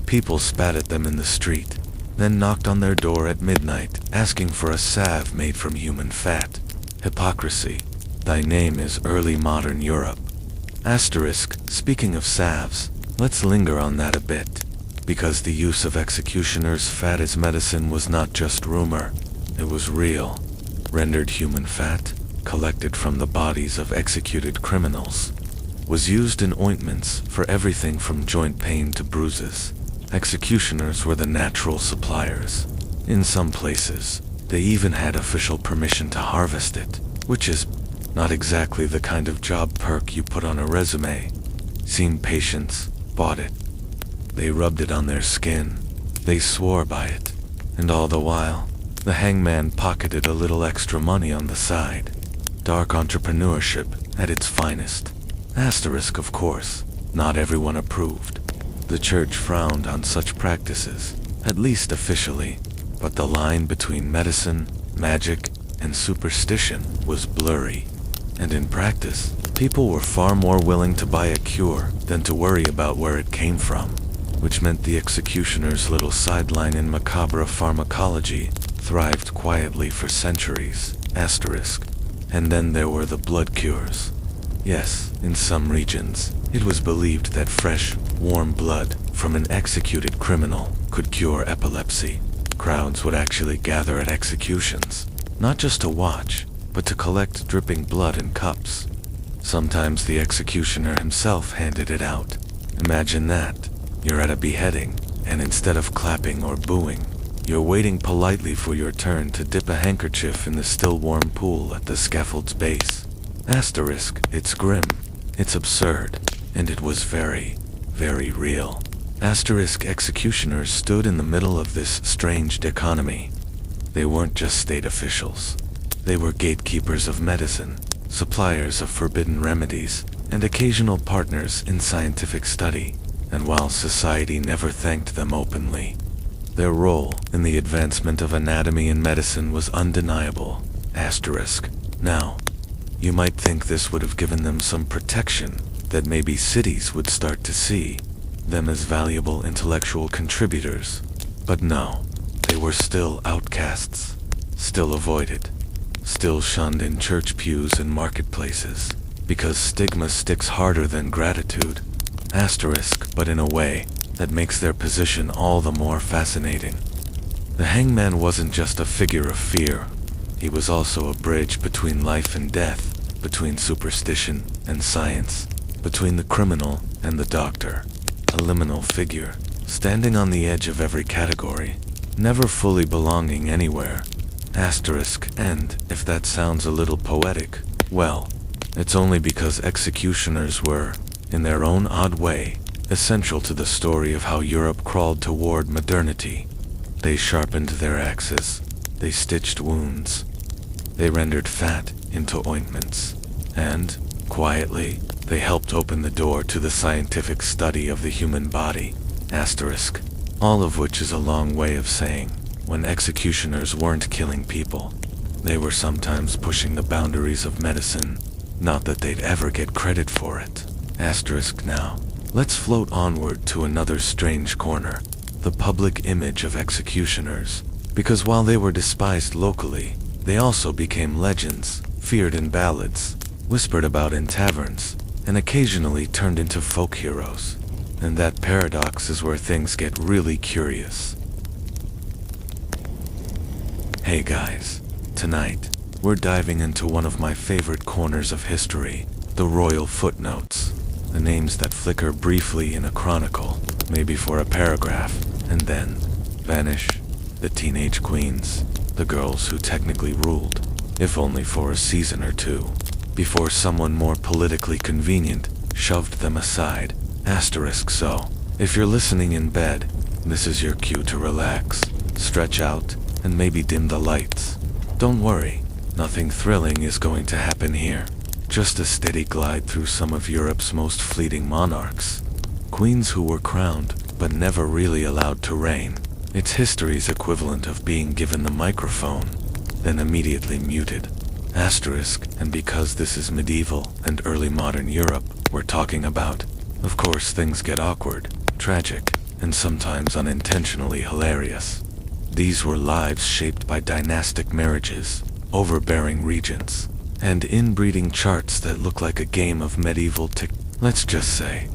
People spat at them in the street, then knocked on their door at midnight, asking for a salve made from human fat. Hypocrisy. Thy name is early modern Europe. Asterisk, speaking of salves, let's linger on that a bit, because the use of executioners' fat as medicine was not just rumor, it was real. Rendered human fat, collected from the bodies of executed criminals, was used in ointments for everything from joint pain to bruises. Executioners were the natural suppliers. In some places, they even had official permission to harvest it, which is not exactly the kind of job perk you put on a resume. seen patients, bought it. They rubbed it on their skin. They swore by it. And all the while, the hangman pocketed a little extra money on the side. Dark entrepreneurship at its finest. Asterisk, of course, not everyone approved. The church frowned on such practices, at least officially, but the line between medicine, magic, and superstition was blurry. And in practice, people were far more willing to buy a cure than to worry about where it came from, which meant the executioner's little sideline in macabre pharmacology thrived quietly for centuries. Asterisk. And then there were the blood cures. Yes, in some regions, it was believed that fresh, warm blood from an executed criminal could cure epilepsy. Crowds would actually gather at executions, not just to watch, but to collect dripping blood in cups. Sometimes the executioner himself handed it out. Imagine that. You're at a beheading, and instead of clapping or booing, you're waiting politely for your turn to dip a handkerchief in the still warm pool at the scaffold's base. Asterisk, it's grim, it's absurd, and it was very, very real. Asterisk, executioners stood in the middle of this strange dichotomy. They weren't just state officials. They were gatekeepers of medicine, suppliers of forbidden remedies, and occasional partners in scientific study. And while society never thanked them openly, their role in the advancement of anatomy and medicine was undeniable. Asterisk. Now, you might think this would have given them some protection, that maybe cities would start to see them as valuable intellectual contributors. But no, they were still outcasts, still avoided, still shunned in church pews and marketplaces, because stigma sticks harder than gratitude. Asterisk, but in a way that makes their position all the more fascinating. The hangman wasn't just a figure of fear. He was also a bridge between life and death, between superstition and science, between the criminal and the doctor. A liminal figure, standing on the edge of every category, never fully belonging anywhere. Asterisk, and if that sounds a little poetic, well, it's only because executioners were, in their own odd way, essential to the story of how Europe crawled toward modernity. They sharpened their axes, they stitched wounds, they rendered fat into ointments, and, quietly, they helped open the door to the scientific study of the human body. Asterisk. All of which is a long way of saying, when executioners weren't killing people, they were sometimes pushing the boundaries of medicine. Not that they'd ever get credit for it. Asterisk. Now, let's float onward to another strange corner, the public image of executioners. Because while they were despised locally, they also became legends, feared in ballads, whispered about in taverns, and occasionally turned into folk heroes. And that paradox is where things get really curious. Hey guys, tonight, we're diving into one of my favorite corners of history, the royal footnotes. The names that flicker briefly in a chronicle, maybe for a paragraph, and then vanish. The teenage queens, the girls who technically ruled, if only for a season or two, before someone more politically convenient shoved them aside. Asterisk. So, if you're listening in bed, this is your cue to relax, stretch out, and maybe dim the lights. Don't worry, nothing thrilling is going to happen here. Just a steady glide through some of Europe's most fleeting monarchs. Queens who were crowned, but never really allowed to reign. It's history's equivalent of being given the microphone, then immediately muted. Asterisk. And because this is medieval and early modern Europe we're talking about, of course things get awkward, tragic, and sometimes unintentionally hilarious. These were lives shaped by dynastic marriages, overbearing regents, and inbreeding charts that look like a game of medieval Let's just say,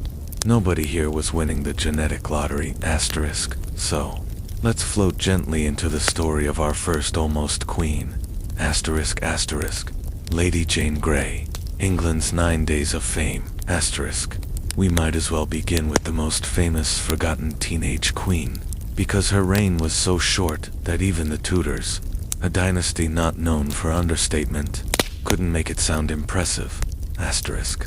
nobody here was winning the genetic lottery. Asterisk. So, let's float gently into the story of our first almost queen. Asterisk. Asterisk. Lady Jane Grey, England's 9 days of fame. Asterisk. We might as well begin with the most famous forgotten teenage queen, because her reign was so short that even the Tudors, a dynasty not known for understatement, couldn't make it sound impressive. Asterisk.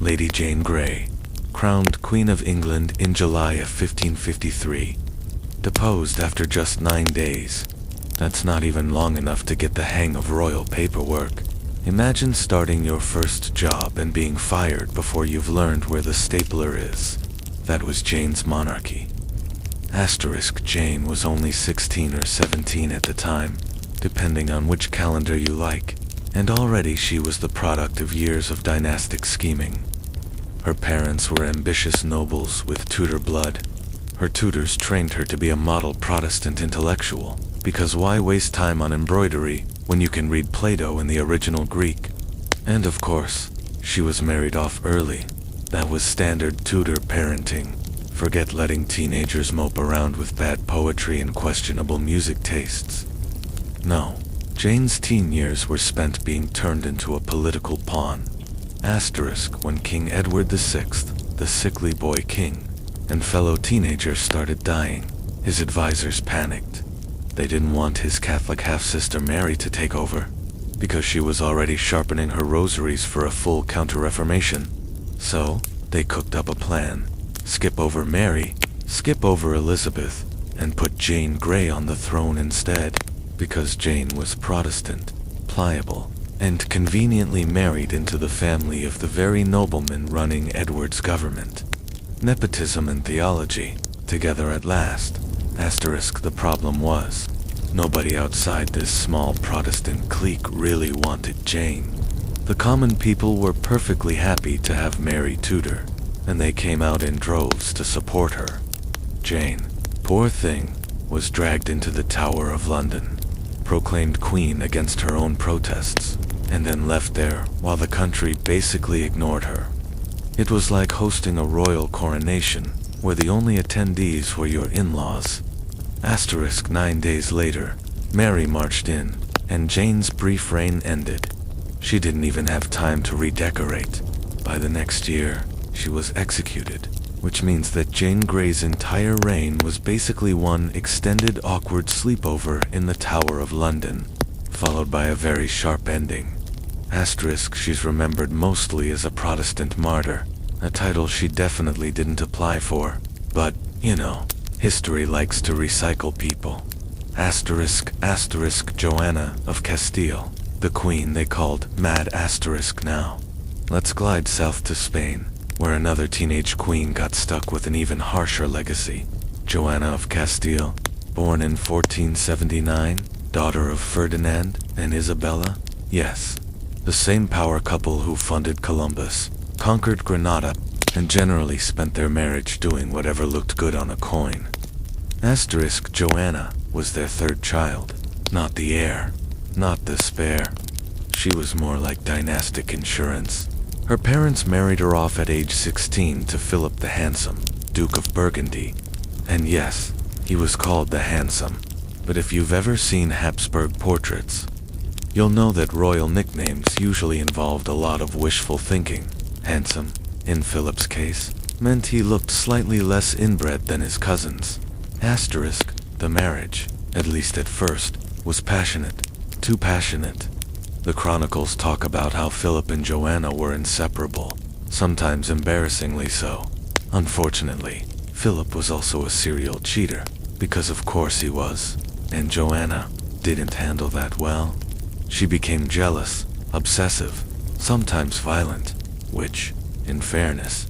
Lady Jane Grey, crowned Queen of England in July of 1553. Deposed after just 9 days. That's not even long enough to get the hang of royal paperwork. Imagine starting your first job and being fired before you've learned where the stapler is. That was Jane's monarchy. Jane was only 16 or 17 at the time, depending on which calendar you like, and already she was the product of years of dynastic scheming. Her parents were ambitious nobles with Tudor blood. Her tutors trained her to be a model Protestant intellectual, because why waste time on embroidery when you can read Plato in the original Greek? And of course, she was married off early. That was standard Tudor parenting. Forget letting teenagers mope around with bad poetry and questionable music tastes. No, Jane's teen years were spent being turned into a political pawn. When King Edward VI, the sickly boy king, and fellow teenagers started dying, his advisors panicked. They didn't want his Catholic half-sister Mary to take over, because she was already sharpening her rosaries for a full counter-reformation. So, they cooked up a plan. Skip over Mary, skip over Elizabeth, and put Jane Grey on the throne instead, because Jane was Protestant, pliable, and conveniently married into the family of the very nobleman running Edward's government. Nepotism and theology, together at last. The problem was, nobody outside this small Protestant clique really wanted Jane. The common people were perfectly happy to have Mary Tudor, and they came out in droves to support her. Jane, poor thing, was dragged into the Tower of London, proclaimed queen against her own protests, and then left there while the country basically ignored her. It was like hosting a royal coronation, where the only attendees were your in-laws. 9 days later, Mary marched in, and Jane's brief reign ended. She didn't even have time to redecorate. By the next year, she was executed, which means that Jane Grey's entire reign was basically one extended awkward sleepover in the Tower of London, followed by a very sharp ending. She's remembered mostly as a Protestant martyr, a title she definitely didn't apply for, but, you know, history likes to recycle people. Joanna of Castile, the queen they called Mad now. Let's glide south to Spain, where another teenage queen got stuck with an even harsher legacy. Joanna of Castile, born in 1479, daughter of Ferdinand and Isabella. Yes, the same power couple who funded Columbus, conquered Granada, and generally spent their marriage doing whatever looked good on a coin. Joanna was their third child, not the heir, not the spare. She was more like dynastic insurance. Her parents married her off at age 16 to Philip the Handsome, Duke of Burgundy. And yes, he was called the Handsome, but if you've ever seen Habsburg portraits, you'll know that royal nicknames usually involved a lot of wishful thinking. Handsome, in Philip's case, meant he looked slightly less inbred than his cousins. The marriage, at least at first, was passionate, too passionate. The chronicles talk about how Philip and Joanna were inseparable, sometimes embarrassingly so. Unfortunately, Philip was also a serial cheater, because of course he was, and Joanna didn't handle that well. She became jealous, obsessive, sometimes violent, which, in fairness,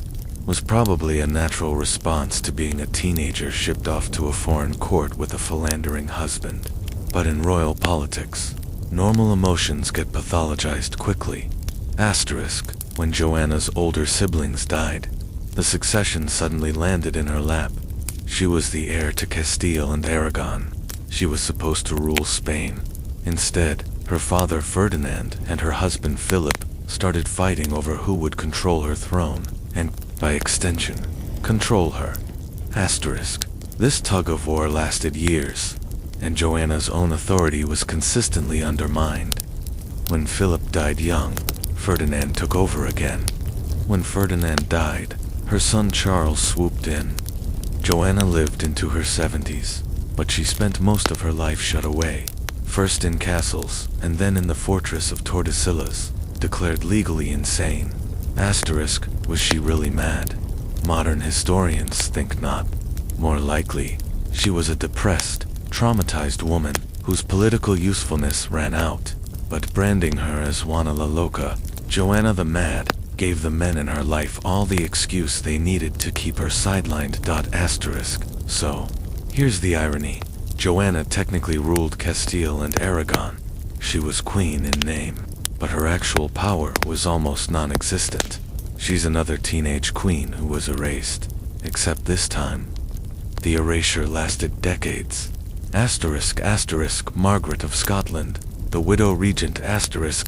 was probably a natural response to being a teenager shipped off to a foreign court with a philandering husband. But in royal politics, normal emotions get pathologized quickly. When Joanna's older siblings died, the succession suddenly landed in her lap. She was the heir to Castile and Aragon. She was supposed to rule Spain. Instead, her father Ferdinand and her husband Philip started fighting over who would control her throne, and, by extension, control her. This tug-of-war lasted years, and Joanna's own authority was consistently undermined. When Philip died young, Ferdinand took over again. When Ferdinand died, her son Charles swooped in. Joanna lived into her 70s, but she spent most of her life shut away, first in castles and then in the fortress of Tordesillas, declared legally insane. Was she really mad? Modern historians think not. More likely, she was a depressed, traumatized woman whose political usefulness ran out. But branding her as Juana la Loca, Joanna the Mad, gave the men in her life all the excuse they needed to keep her sidelined. So, here's the irony. Joanna technically ruled Castile and Aragon. She was queen in name, but her actual power was almost non-existent. She's another teenage queen who was erased, except this time, the erasure lasted decades. Margaret of Scotland, the widow regent.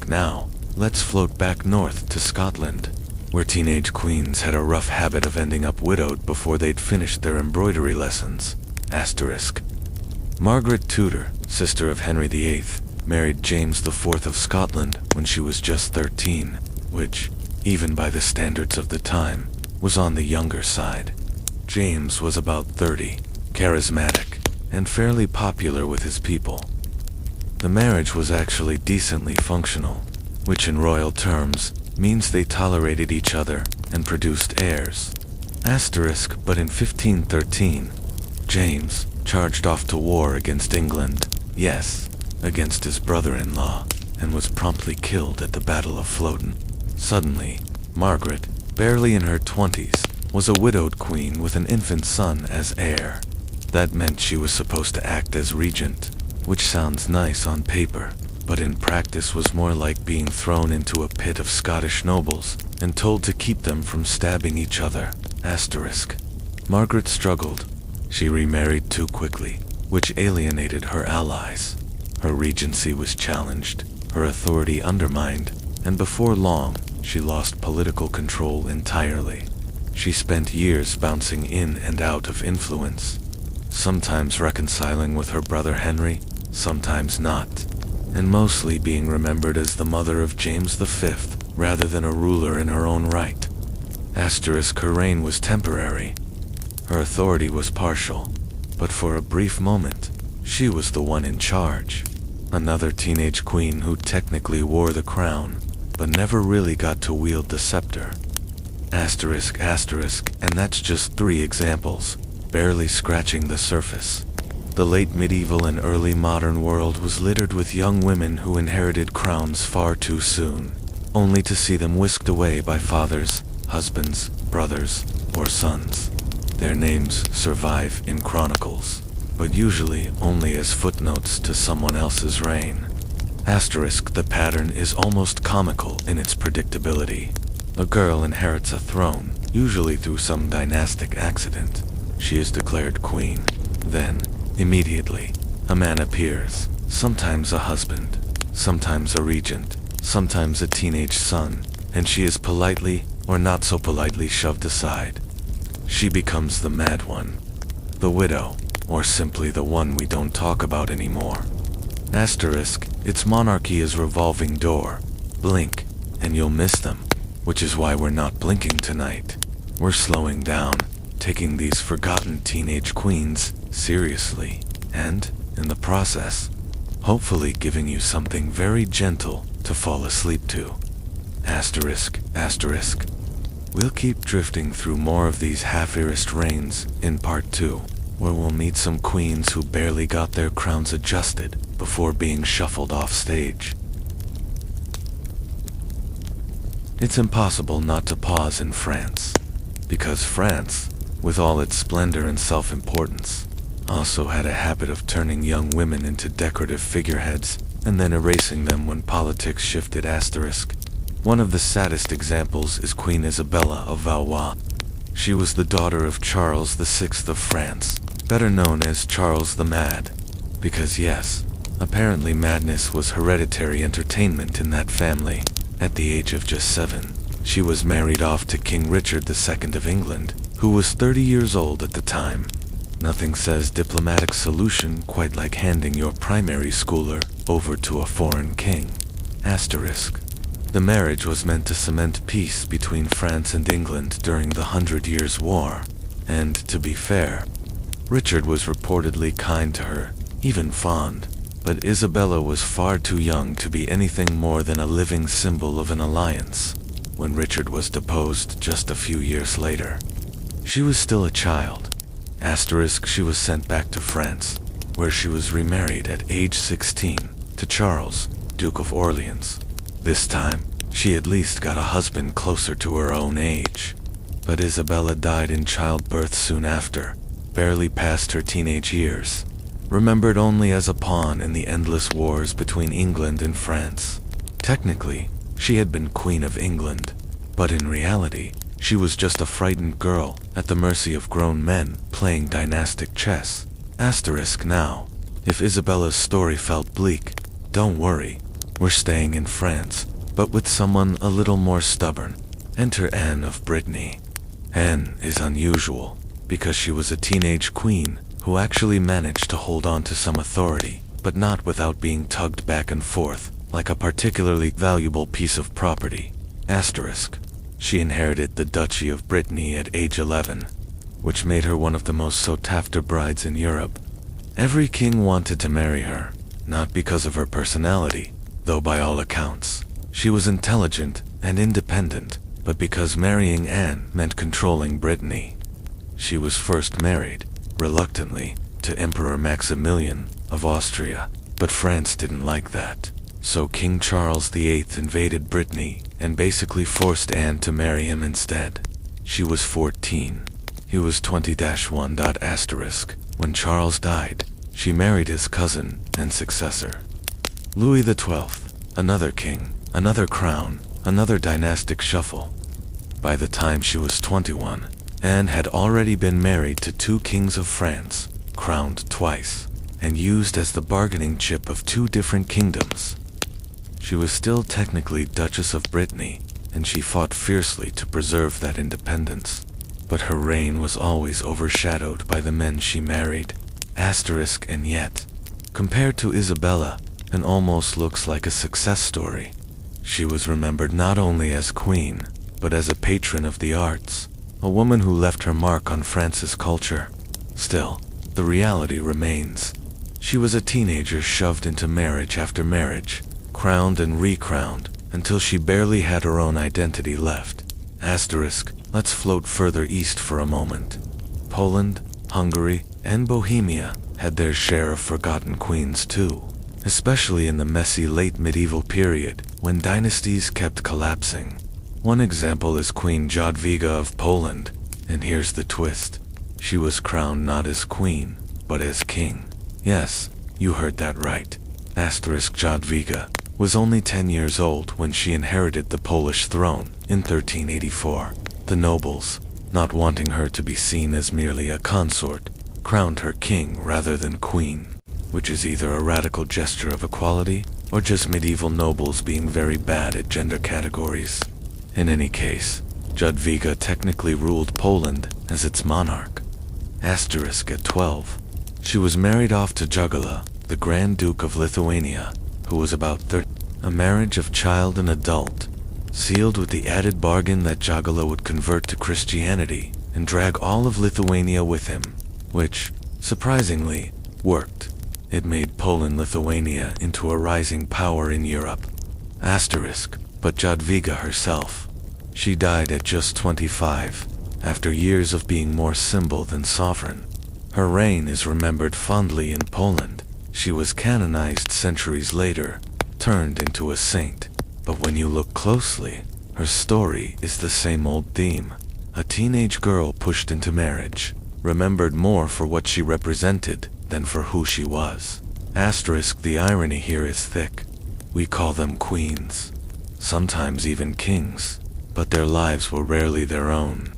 Now, let's float back north to Scotland, where teenage queens had a rough habit of ending up widowed before they'd finished their embroidery lessons. Margaret Tudor, sister of Henry VIII, married James IV of Scotland when she was just 13, which, even by the standards of the time, was on the younger side. James was about 30, charismatic, and fairly popular with his people. The marriage was actually decently functional, which in royal terms means they tolerated each other and produced heirs. But in 1513, James charged off to war against England, yes, against his brother-in-law, and was promptly killed at the Battle of Flodden. Suddenly, Margaret, barely in her 20s, was a widowed queen with an infant son as heir. That meant she was supposed to act as regent, which sounds nice on paper, but in practice was more like being thrown into a pit of Scottish nobles and told to keep them from stabbing each other. Margaret struggled. She remarried too quickly, which alienated her allies. Her regency was challenged, her authority undermined, and before long, she lost political control entirely. She spent years bouncing in and out of influence, sometimes reconciling with her brother Henry, sometimes not, and mostly being remembered as the mother of James V rather than a ruler in her own right. Her reign was temporary. Her authority was partial, but for a brief moment, she was the one in charge. Another teenage queen who technically wore the crown, but never really got to wield the scepter. And that's just 3 examples, barely scratching the surface. The late medieval and early modern world was littered with young women who inherited crowns far too soon, only to see them whisked away by fathers, husbands, brothers, or sons. Their names survive in chronicles, but usually only as footnotes to someone else's reign. The pattern is almost comical in its predictability. A girl inherits a throne, usually through some dynastic accident. She is declared queen. Then, immediately, a man appears, sometimes a husband, sometimes a regent, sometimes a teenage son, and she is politely, or not so politely, shoved aside. She becomes the mad one, the widow, or simply the one we don't talk about anymore. Its monarchy is revolving door. Blink, and you'll miss them, which is why we're not blinking tonight. We're slowing down, taking these forgotten teenage queens seriously, and, in the process, hopefully giving you something very gentle to fall asleep to. We'll keep drifting through more of these half-erased reigns in part 2, where we'll meet some queens who barely got their crowns adjusted before being shuffled off stage. It's impossible not to pause in France, because France, with all its splendor and self-importance, also had a habit of turning young women into decorative figureheads and then erasing them when politics shifted. One of the saddest examples is Queen Isabella of Valois. She was the daughter of Charles VI of France, better known as Charles the Mad, because yes, apparently madness was hereditary entertainment in that family. At the age of just 7, she was married off to King Richard II of England, who was 30 years old at the time. Nothing says diplomatic solution quite like handing your primary schooler over to a foreign king. The marriage was meant to cement peace between France and England during the 100 Years' War, and, to be fair, Richard was reportedly kind to her, even fond, but Isabella was far too young to be anything more than a living symbol of an alliance when Richard was deposed just a few years later. She was still a child. She was sent back to France, where she was remarried at age 16 to Charles, Duke of Orleans. This time, she at least got a husband closer to her own age. But Isabella died in childbirth soon after, barely past her teenage years, remembered only as a pawn in the endless wars between England and France. Technically, she had been Queen of England, but in reality, she was just a frightened girl at the mercy of grown men playing dynastic chess. Now, if Isabella's story felt bleak, don't worry, we're staying in France, but with someone a little more stubborn. Enter Anne of Brittany. Anne is unusual, because she was a teenage queen who actually managed to hold on to some authority, but not without being tugged back and forth, like a particularly valuable piece of property. She inherited the Duchy of Brittany at age 11, which made her one of the most sought-after brides in Europe. Every king wanted to marry her, not because of her personality, though by all accounts, she was intelligent and independent, but because marrying Anne meant controlling Brittany. She was first married, reluctantly, to Emperor Maximilian of Austria, but France didn't like that. So King Charles VIII invaded Brittany and basically forced Anne to marry him instead. She was 14. He was 20-1. When Charles died, she married his cousin and successor, Louis XII. Another king, another crown, another dynastic shuffle. By the time she was 21, Anne had already been married to 2 kings of France, crowned twice, and used as the bargaining chip of 2 different kingdoms. She was still technically Duchess of Brittany, and she fought fiercely to preserve that independence. But her reign was always overshadowed by the men she married. And yet, compared to Isabella, it almost looks like a success story. She was remembered not only as queen, but as a patron of the arts, a woman who left her mark on France's culture. Still, the reality remains. She was a teenager shoved into marriage after marriage, crowned and recrowned, until she barely had her own identity left. Let's float further east for a moment. Poland, Hungary, and Bohemia had their share of forgotten queens too, especially in the messy late medieval period when dynasties kept collapsing. One example is Queen Jadwiga of Poland, and here's the twist. She was crowned not as queen, but as king. Yes, you heard that right. Jadwiga was only 10 years old when she inherited the Polish throne in 1384. The nobles, not wanting her to be seen as merely a consort, crowned her king rather than queen, which is either a radical gesture of equality or just medieval nobles being very bad at gender categories. In any case, Jadwiga technically ruled Poland as its monarch. At 12, she was married off to Jugala, the Grand Duke of Lithuania, who was about 30. A marriage of child and adult, sealed with the added bargain that Jugala would convert to Christianity and drag all of Lithuania with him, which, surprisingly, worked. It made Poland-Lithuania into a rising power in Europe. But Jadwiga herself, she died at just 25, after years of being more symbol than sovereign. Her reign is remembered fondly in Poland. She was canonized centuries later, turned into a saint. But when you look closely, her story is the same old theme. A teenage girl pushed into marriage, remembered more for what she represented than for who she was. The irony here is thick. We call them queens, sometimes even kings, but their lives were rarely their own.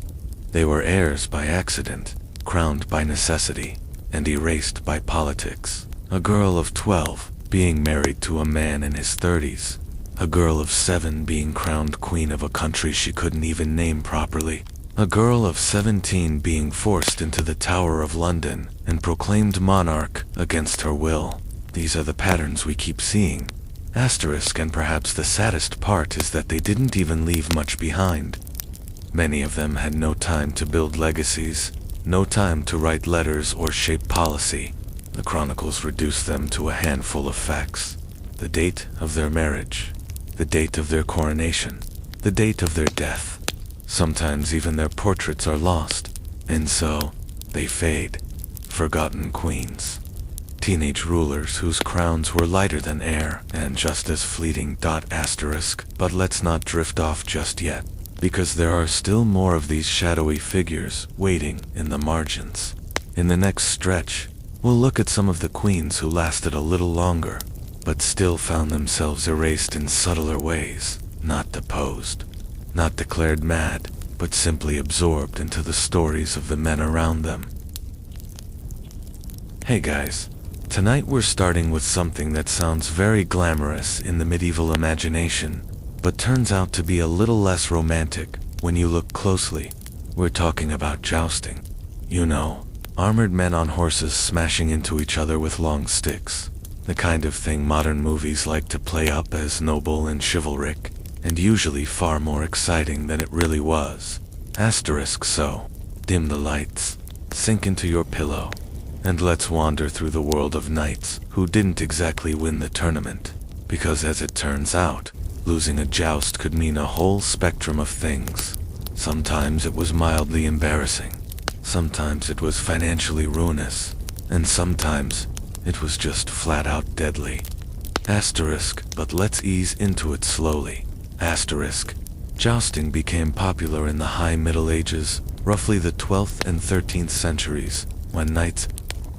They were heirs by accident, crowned by necessity, and erased by politics. A girl of 12 being married to a man in his 30s. A girl of 7 being crowned queen of a country she couldn't even name properly. A girl of 17 being forced into the Tower of London and proclaimed monarch against her will. These are the patterns we keep seeing. And perhaps the saddest part is that they didn't even leave much behind. Many of them had no time to build legacies, no time to write letters or shape policy. The chronicles reduce them to a handful of facts. The date of their marriage, the date of their coronation, the date of their death. Sometimes even their portraits are lost. And so, they fade. Forgotten queens. Teenage rulers whose crowns were lighter than air and just as fleeting. Asterisk. But let's not drift off just yet, because there are still more of these shadowy figures waiting in the margins. In the next stretch, we'll look at some of the queens who lasted a little longer, but still found themselves erased in subtler ways, not deposed, not declared mad, but simply absorbed into the stories of the men around them. Hey guys, tonight we're starting with something that sounds very glamorous in the medieval imagination, but turns out to be a little less romantic when you look closely. We're talking about jousting. You know, armored men on horses smashing into each other with long sticks. The kind of thing modern movies like to play up as noble and chivalric, and usually far more exciting than it really was. Asterisk. So, dim the lights, sink into your pillow, and let's wander through the world of knights who didn't exactly win the tournament, because as it turns out, losing a joust could mean a whole spectrum of things. Sometimes it was mildly embarrassing, sometimes it was financially ruinous, and sometimes it was just flat out deadly. Asterisk. But let's ease into it slowly. Asterisk. Jousting became popular in the High Middle Ages, roughly the 12th and 13th centuries, when knights,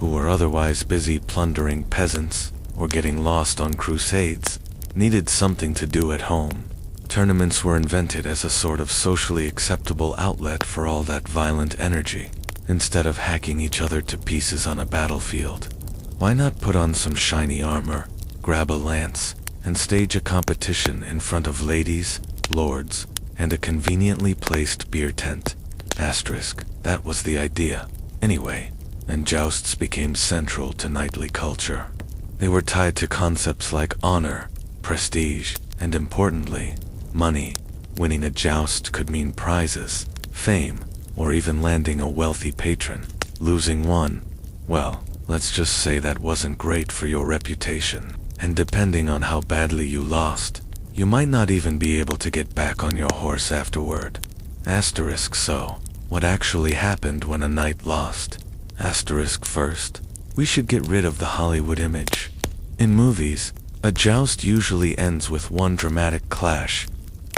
who were otherwise busy plundering peasants or getting lost on crusades, needed something to do at home. Tournaments were invented as a sort of socially acceptable outlet for all that violent energy. Instead of hacking each other to pieces on a battlefield, why not put on some shiny armor, grab a lance, and stage a competition in front of ladies, lords, and a conveniently placed beer tent? Asterisk. That was the idea, anyway, and jousts became central to knightly culture. They were tied to concepts like honor, prestige, and importantly, money. Winning a joust could mean prizes, fame, or even landing a wealthy patron. Losing one, well, let's just say that wasn't great for your reputation, and depending on how badly you lost, you might not even be able to get back on your horse afterward. Asterisk. So, what actually happened when a knight lost? Asterisk. First, we should get rid of the Hollywood image. In movies, a joust usually ends with one dramatic clash,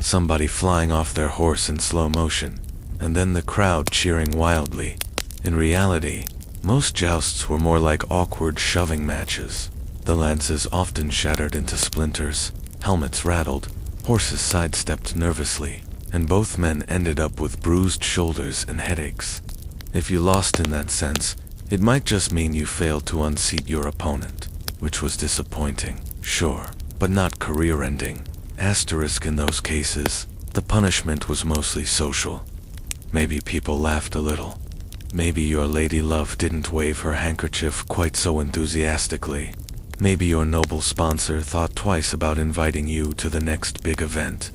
somebody flying off their horse in slow motion, and then the crowd cheering wildly. In reality, most jousts were more like awkward shoving matches. The lances often shattered into splinters, helmets rattled, horses sidestepped nervously, and both men ended up with bruised shoulders and headaches. If you lost in that sense, it might just mean you failed to unseat your opponent, which was disappointing, sure, but not career-ending. Asterisk. In those cases, the punishment was mostly social. Maybe people laughed a little. Maybe your lady love didn't wave her handkerchief quite so enthusiastically. Maybe your noble sponsor thought twice about inviting you to the next big event.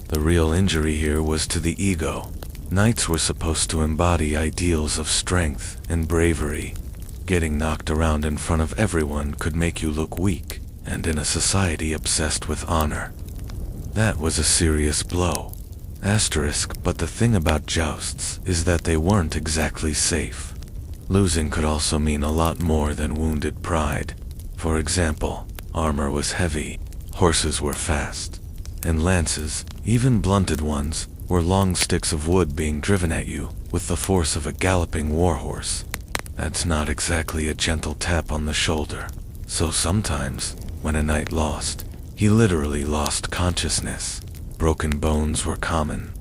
The real injury here was to the ego. Knights were supposed to embody ideals of strength and bravery. Getting knocked around in front of everyone could make you look weak, and in a society obsessed with honor, that was a serious blow. Asterisk. But the thing about jousts is that they weren't exactly safe. Losing could also mean a lot more than wounded pride. For example, armor was heavy, horses were fast, and lances, even blunted ones, were long sticks of wood being driven at you with the force of a galloping warhorse. That's not exactly a gentle tap on the shoulder. So sometimes, when a knight lost, he literally lost consciousness. Broken bones were common.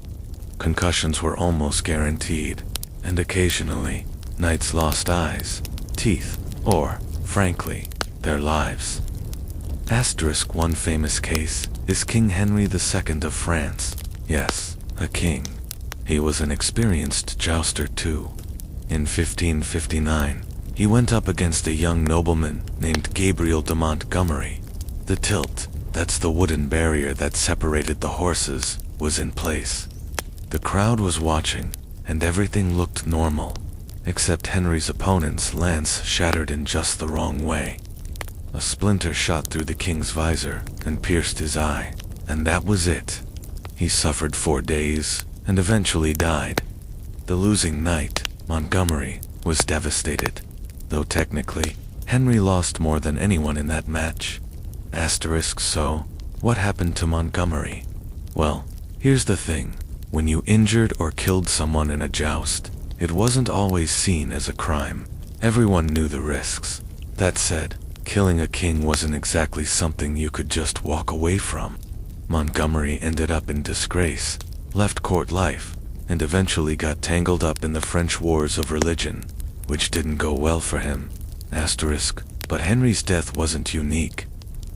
Concussions were almost guaranteed, and occasionally, knights lost eyes, teeth, or, frankly, their lives. Asterisk. One famous case is King Henry II of France. Yes, a king. He was an experienced jouster too. In 1559, he went up against a young nobleman named Gabriel de Montgomery. The tilt, that's the wooden barrier that separated the horses, was in place. The crowd was watching, and everything looked normal, except Henry's opponent's lance shattered in just the wrong way. A splinter shot through the king's visor and pierced his eye, and that was it. He suffered 4 days, and eventually died. The losing knight, Montgomery was devastated, though technically, Henry lost more than anyone in that match. So, what happened to Montgomery? Well, here's the thing. When you injured or killed someone in a joust, it wasn't always seen as a crime. Everyone knew the risks. That said, killing a king wasn't exactly something you could just walk away from. Montgomery ended up in disgrace, left court life, and eventually got tangled up in the French wars of religion, which didn't go well for him. But Henry's death wasn't unique.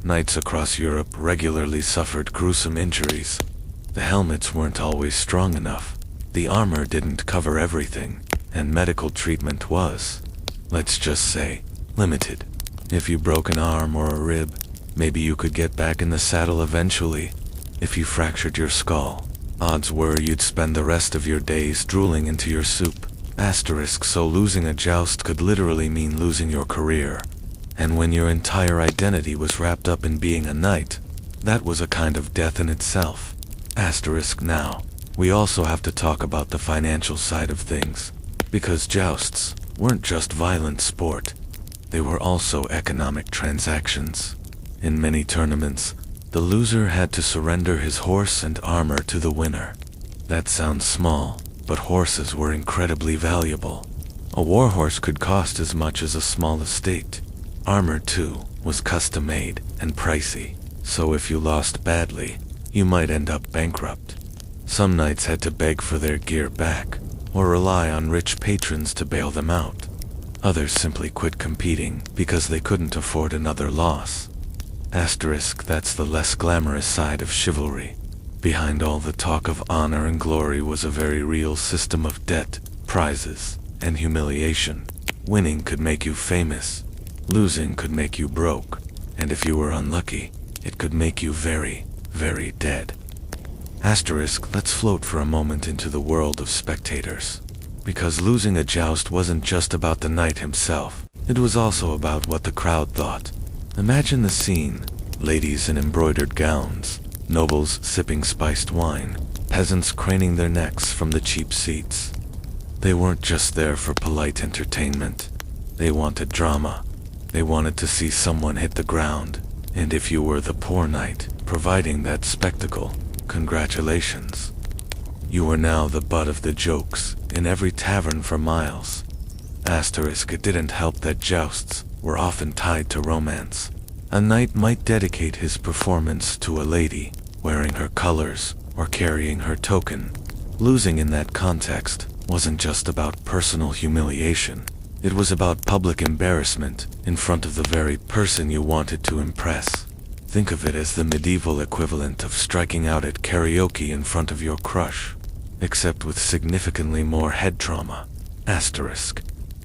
Knights across Europe regularly suffered gruesome injuries. The helmets weren't always strong enough, the armor didn't cover everything, and medical treatment was, let's just say, limited. If you broke an arm or a rib, maybe you could get back in the saddle eventually. If you fractured your skull, odds were you'd spend the rest of your days drooling into your soup. So losing a joust could literally mean losing your career. And when your entire identity was wrapped up in being a knight, that was a kind of death in itself. Now, we also have to talk about the financial side of things, because jousts weren't just violent sport, they were also economic transactions. In many tournaments, the loser had to surrender his horse and armor to the winner. That sounds small, but horses were incredibly valuable. A warhorse could cost as much as a small estate. Armor, too, was custom-made and pricey, so if you lost badly, you might end up bankrupt. Some knights had to beg for their gear back, or rely on rich patrons to bail them out. Others simply quit competing because they couldn't afford another loss. That's the less glamorous side of chivalry. Behind all the talk of honor and glory was a very real system of debt, prizes, and humiliation. Winning could make you famous, losing could make you broke, and if you were unlucky, it could make you very, very dead. Let's float for a moment into the world of spectators. Because losing a joust wasn't just about the knight himself, it was also about what the crowd thought. Imagine the scene: ladies in embroidered gowns, nobles sipping spiced wine, peasants craning their necks from the cheap seats. They weren't just there for polite entertainment. They wanted drama. They wanted to see someone hit the ground. And if you were the poor knight providing that spectacle, congratulations. You were now the butt of the jokes in every tavern for miles. It didn't help that jousts were often tied to romance. A knight might dedicate his performance to a lady, wearing her colors or carrying her token. Losing in that context wasn't just about personal humiliation. It was about public embarrassment in front of the very person you wanted to impress. Think of it as the medieval equivalent of striking out at karaoke in front of your crush, except with significantly more head trauma.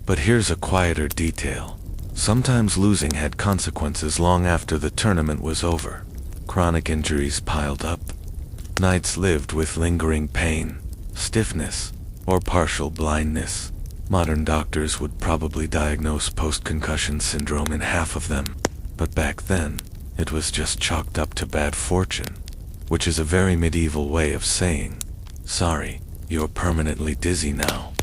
But here's a quieter detail. Sometimes losing had consequences long after the tournament was over. Chronic injuries piled up. Knights lived with lingering pain, stiffness, or partial blindness. Modern doctors would probably diagnose post-concussion syndrome in half of them, but back then, it was just chalked up to bad fortune, which is a very medieval way of saying, sorry, you're permanently dizzy now.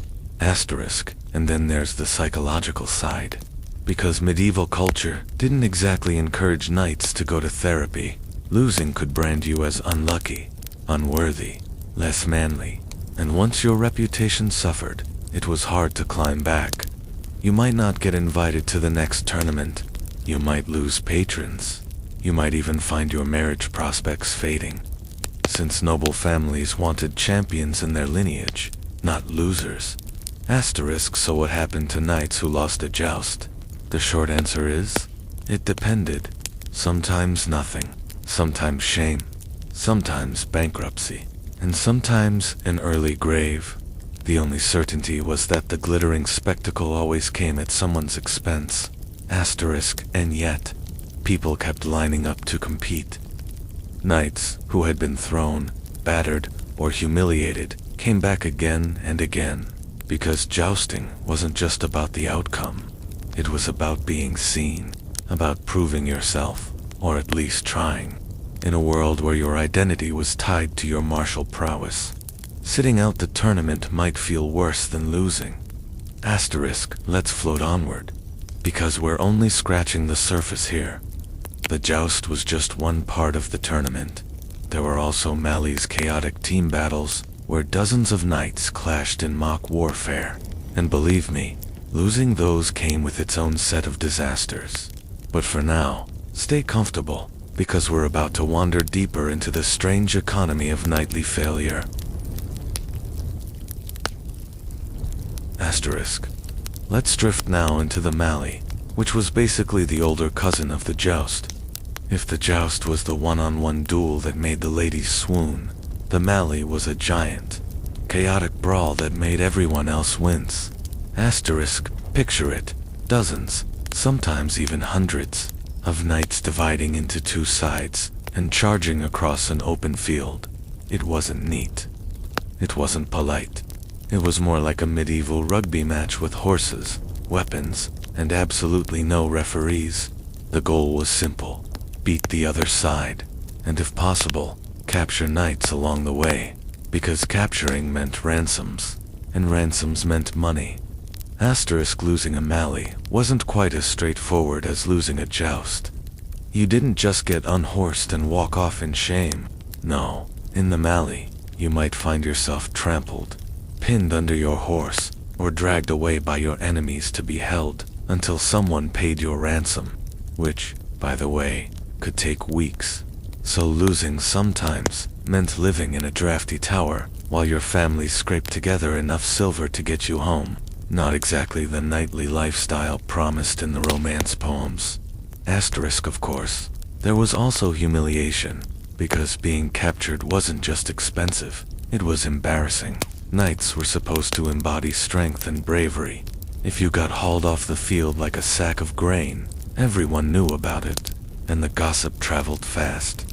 And then there's the psychological side. Because medieval culture didn't exactly encourage knights to go to therapy, losing could brand you as unlucky, unworthy, less manly, and once your reputation suffered, it was hard to climb back. You might not get invited to the next tournament. You might lose patrons. You might even find your marriage prospects fading. Since noble families wanted champions in their lineage, not losers. So what happened to knights who lost a joust? The short answer is, it depended. Sometimes nothing. Sometimes shame. Sometimes bankruptcy. And sometimes an early grave. The only certainty was that the glittering spectacle always came at someone's expense. And yet, people kept lining up to compete. Knights who had been thrown, battered, or humiliated came back again and again, because jousting wasn't just about the outcome. It was about being seen, about proving yourself, or at least trying, in a world where your identity was tied to your martial prowess. Sitting out the tournament might feel worse than losing, Let's float onward, because we're only scratching the surface here. The joust was just one part of the tournament. There were also Mali's chaotic team battles, where dozens of knights clashed in mock warfare. And believe me, losing those came with its own set of disasters. But for now, stay comfortable, because we're about to wander deeper into the strange economy of knightly failure. Let's drift now into the Mali, which was basically the older cousin of the joust. If the joust was the one-on-one duel that made the ladies swoon, the Mali was a giant, chaotic brawl that made everyone else wince. Picture it, dozens, sometimes even hundreds, of knights dividing into two sides and charging across an open field. It wasn't neat. It wasn't polite. It was more like a medieval rugby match with horses, weapons, and absolutely no referees. The goal was simple: beat the other side, and if possible, capture knights along the way, because capturing meant ransoms, and ransoms meant money. Losing a Mali wasn't quite as straightforward as losing a joust. You didn't just get unhorsed and walk off in shame. No, in the Mali, you might find yourself trampled, pinned under your horse, or dragged away by your enemies to be held until someone paid your ransom, which, by the way, could take weeks. So losing sometimes meant living in a drafty tower while your family scraped together enough silver to get you home. Not exactly the knightly lifestyle promised in the romance poems. Of course, there was also humiliation, because being captured wasn't just expensive, it was embarrassing. Knights were supposed to embody strength and bravery. If you got hauled off the field like a sack of grain, everyone knew about it, and the gossip traveled fast.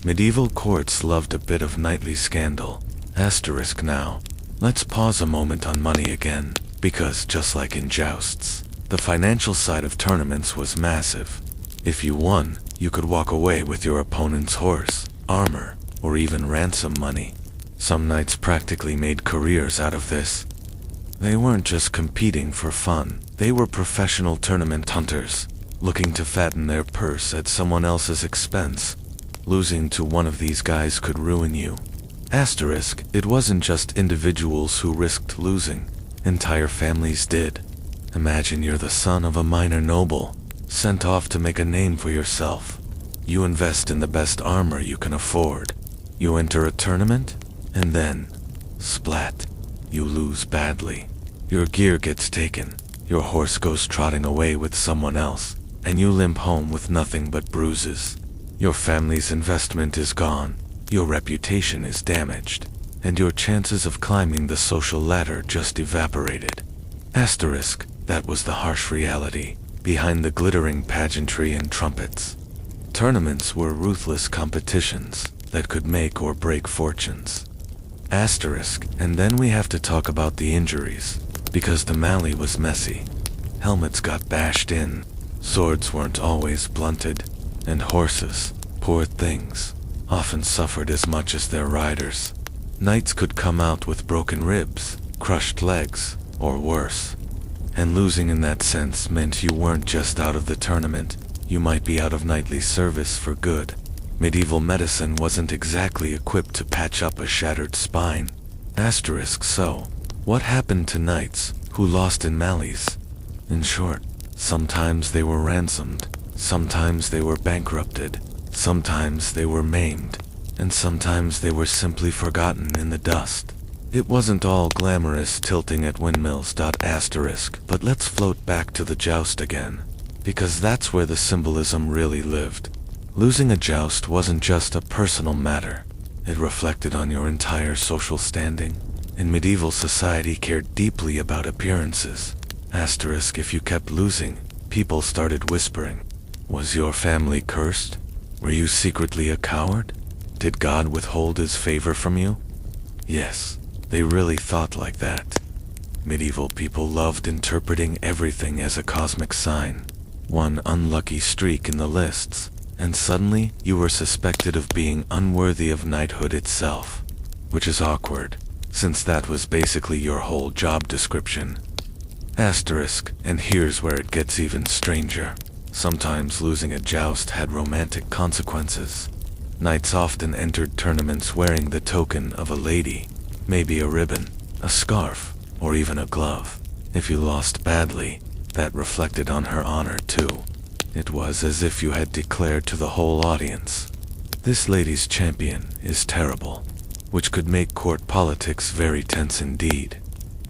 Medieval courts loved a bit of knightly scandal. Now, let's pause a moment on money again, because just like in jousts, the financial side of tournaments was massive. If you won, you could walk away with your opponent's horse, armor, or even ransom money. Some knights practically made careers out of this. They weren't just competing for fun, they were professional tournament hunters, looking to fatten their purse at someone else's expense. Losing to one of these guys could ruin you. It wasn't just individuals who risked losing, entire families did. Imagine you're the son of a minor noble, sent off to make a name for yourself. You invest in the best armor you can afford. You enter a tournament, and then, splat, you lose badly. Your gear gets taken, your horse goes trotting away with someone else, and you limp home with nothing but bruises. Your family's investment is gone, your reputation is damaged, and your chances of climbing the social ladder just evaporated. That was the harsh reality behind the glittering pageantry and trumpets. Tournaments were ruthless competitions that could make or break fortunes. And then we have to talk about the injuries, because the Mali was messy. Helmets got bashed in, swords weren't always blunted, and horses, poor things, often suffered as much as their riders. Knights could come out with broken ribs, crushed legs, or worse. And losing in that sense meant you weren't just out of the tournament, you might be out of knightly service for good. Medieval medicine wasn't exactly equipped to patch up a shattered spine. So, what happened to knights who lost in Malis? In short, sometimes they were ransomed, sometimes they were bankrupted, sometimes they were maimed, and sometimes they were simply forgotten in the dust. It wasn't all glamorous tilting at windmills. But let's float back to the joust again, because that's where the symbolism really lived. Losing a joust wasn't just a personal matter. It reflected on your entire social standing. In medieval society cared deeply about appearances. If you kept losing, people started whispering. Was your family cursed? Were you secretly a coward? Did God withhold his favor from you? Yes, they really thought like that. Medieval people loved interpreting everything as a cosmic sign. One unlucky streak in the lists, and suddenly you were suspected of being unworthy of knighthood itself. Which is awkward, since that was basically your whole job description. Asterisk, and here's where it gets even stranger. Sometimes losing a joust had romantic consequences. Knights often entered tournaments wearing the token of a lady, maybe a ribbon, a scarf, or even a glove. If you lost badly, that reflected on her honor too. It was as if you had declared to the whole audience, "This lady's champion is terrible," which could make court politics very tense indeed.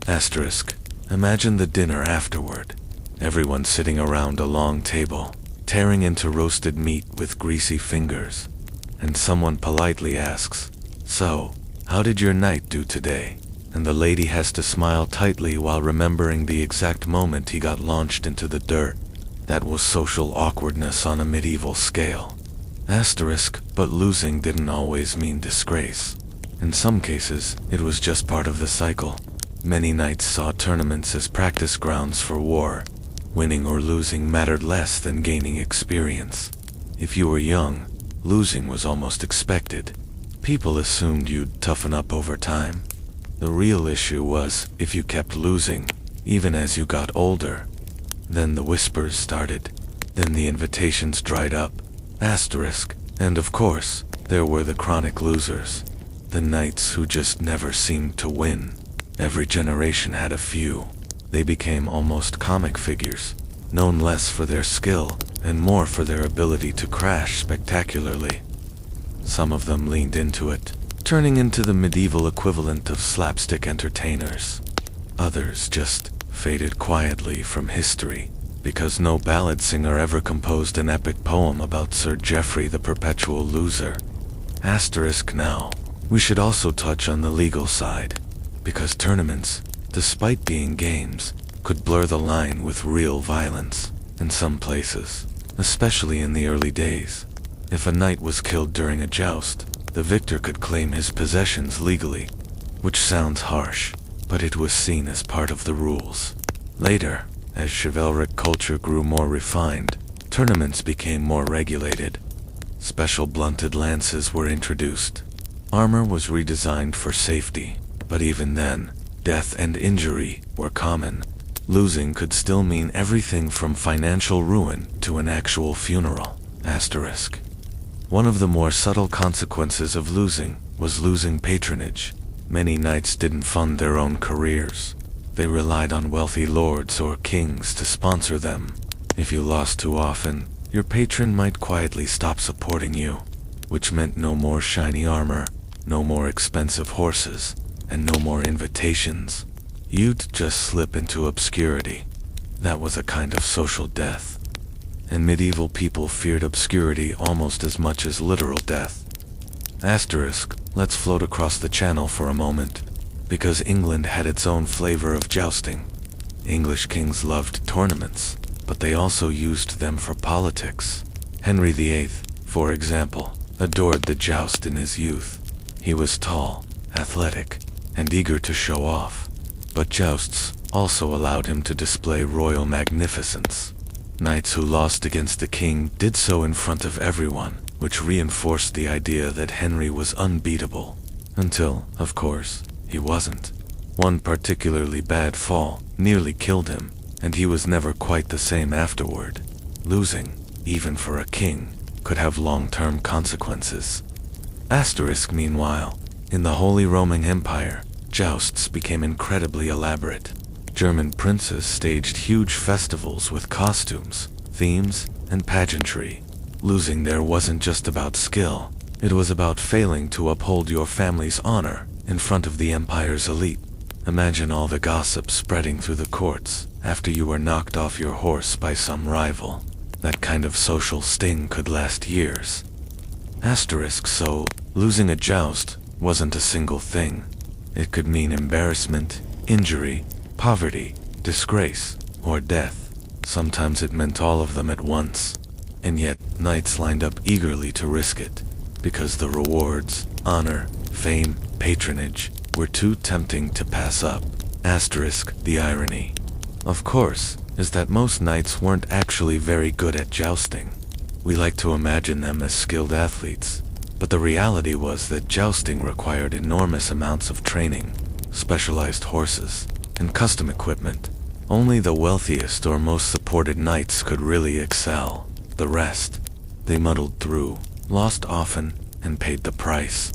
Asterisk, imagine the dinner afterward. Everyone sitting around a long table, tearing into roasted meat with greasy fingers. And someone politely asks, "So, how did your knight do today?" And the lady has to smile tightly while remembering the exact moment he got launched into the dirt. That was social awkwardness on a medieval scale. Asterisk, but losing didn't always mean disgrace. In some cases, it was just part of the cycle. Many knights saw tournaments as practice grounds for war. Winning or losing mattered less than gaining experience. If you were young, losing was almost expected. People assumed you'd toughen up over time. The real issue was if you kept losing, even as you got older. Then the whispers started. Then the invitations dried up. Asterisk, and of course, there were the chronic losers. The knights who just never seemed to win. Every generation had a few. They became almost comic figures, known less for their skill and more for their ability to crash spectacularly. Some of them leaned into it, turning into the medieval equivalent of slapstick entertainers. Others just faded quietly from history, because no ballad singer ever composed an epic poem about Sir Geoffrey the Perpetual Loser. Asterisk now, we should also touch on the legal side, because tournaments, despite being games, could blur the line with real violence. In some places, especially in the early days, if a knight was killed during a joust, the victor could claim his possessions legally, which sounds harsh, but it was seen as part of the rules. Later, as chivalric culture grew more refined, tournaments became more regulated. Special blunted lances were introduced. Armor was redesigned for safety, but even then, death and injury were common. Losing could still mean everything from financial ruin to an actual funeral. Asterisk. One of the more subtle consequences of losing was losing patronage. Many knights didn't fund their own careers. They relied on wealthy lords or kings to sponsor them. If you lost too often, your patron might quietly stop supporting you, which meant no more shiny armor, no more expensive horses, and no more invitations. You'd just slip into obscurity. That was a kind of social death. And medieval people feared obscurity almost as much as literal death. Asterisk, let's float across the channel for a moment, because England had its own flavor of jousting. English kings loved tournaments, but they also used them for politics. Henry VIII, for example, adored the joust in his youth. He was tall, athletic, and eager to show off. But jousts also allowed him to display royal magnificence. Knights who lost against the king did so in front of everyone, which reinforced the idea that Henry was unbeatable. Until, of course, he wasn't. One particularly bad fall nearly killed him, and he was never quite the same afterward. Losing, even for a king, could have long-term consequences. Asterisk, meanwhile, in the Holy Roman Empire, jousts became incredibly elaborate. German princes staged huge festivals with costumes, themes, and pageantry. Losing there wasn't just about skill, it was about failing to uphold your family's honor in front of the empire's elite. Imagine all the gossip spreading through the courts after you were knocked off your horse by some rival. That kind of social sting could last years. Asterisk, so, losing a joust wasn't a single thing. It could mean embarrassment, injury, poverty, disgrace, or death. Sometimes it meant all of them at once. And yet, knights lined up eagerly to risk it, because the rewards, honor, fame, patronage, were too tempting to pass up. Asterisk, the irony, of course, is that most knights weren't actually very good at jousting. We like to imagine them as skilled athletes, but the reality was that jousting required enormous amounts of training, specialized horses, and custom equipment. Only the wealthiest or most supported knights could really excel. The rest, they muddled through, lost often, and paid the price.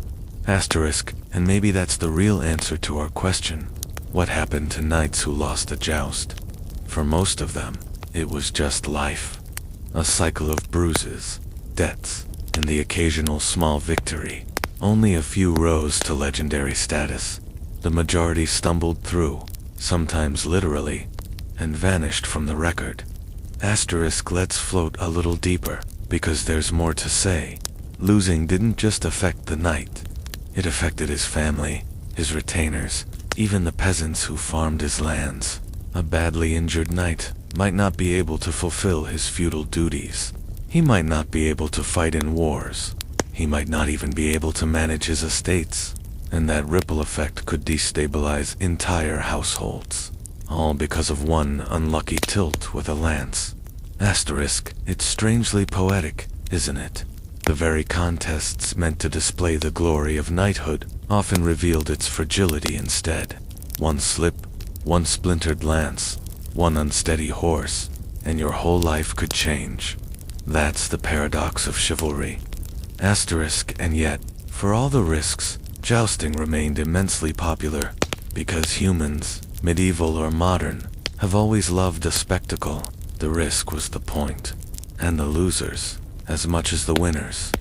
Asterisk, and maybe that's the real answer to our question. What happened to knights who lost a joust? For most of them, it was just life. A cycle of bruises, debts, and the occasional small victory. Only a few rose to legendary status. The majority stumbled through, sometimes literally, and vanished from the record. Asterisk, let's float a little deeper, because there's more to say. Losing didn't just affect the knight. It affected his family, his retainers, even the peasants who farmed his lands. A badly injured knight might not be able to fulfill his feudal duties. He might not be able to fight in wars. He might not even be able to manage his estates. And that ripple effect could destabilize entire households. All because of one unlucky tilt with a lance. Asterisk, it's strangely poetic, isn't it? The very contests meant to display the glory of knighthood often revealed its fragility instead. One slip, one splintered lance, one unsteady horse, and your whole life could change. That's the paradox of chivalry. Asterisk, and yet, for all the risks, jousting remained immensely popular, because humans, medieval or modern, have always loved a spectacle. The risk was the point, and the losers, as much as the winners,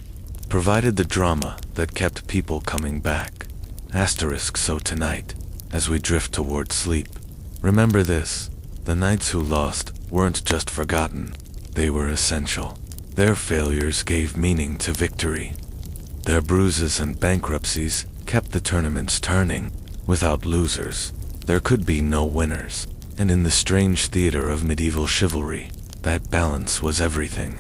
provided the drama that kept people coming back. Asterisk, so tonight, as we drift toward sleep, remember this: the knights who lost weren't just forgotten, they were essential. Their failures gave meaning to victory. Their bruises and bankruptcies kept the tournaments turning. Without losers, there could be no winners, and in the strange theater of medieval chivalry, that balance was everything.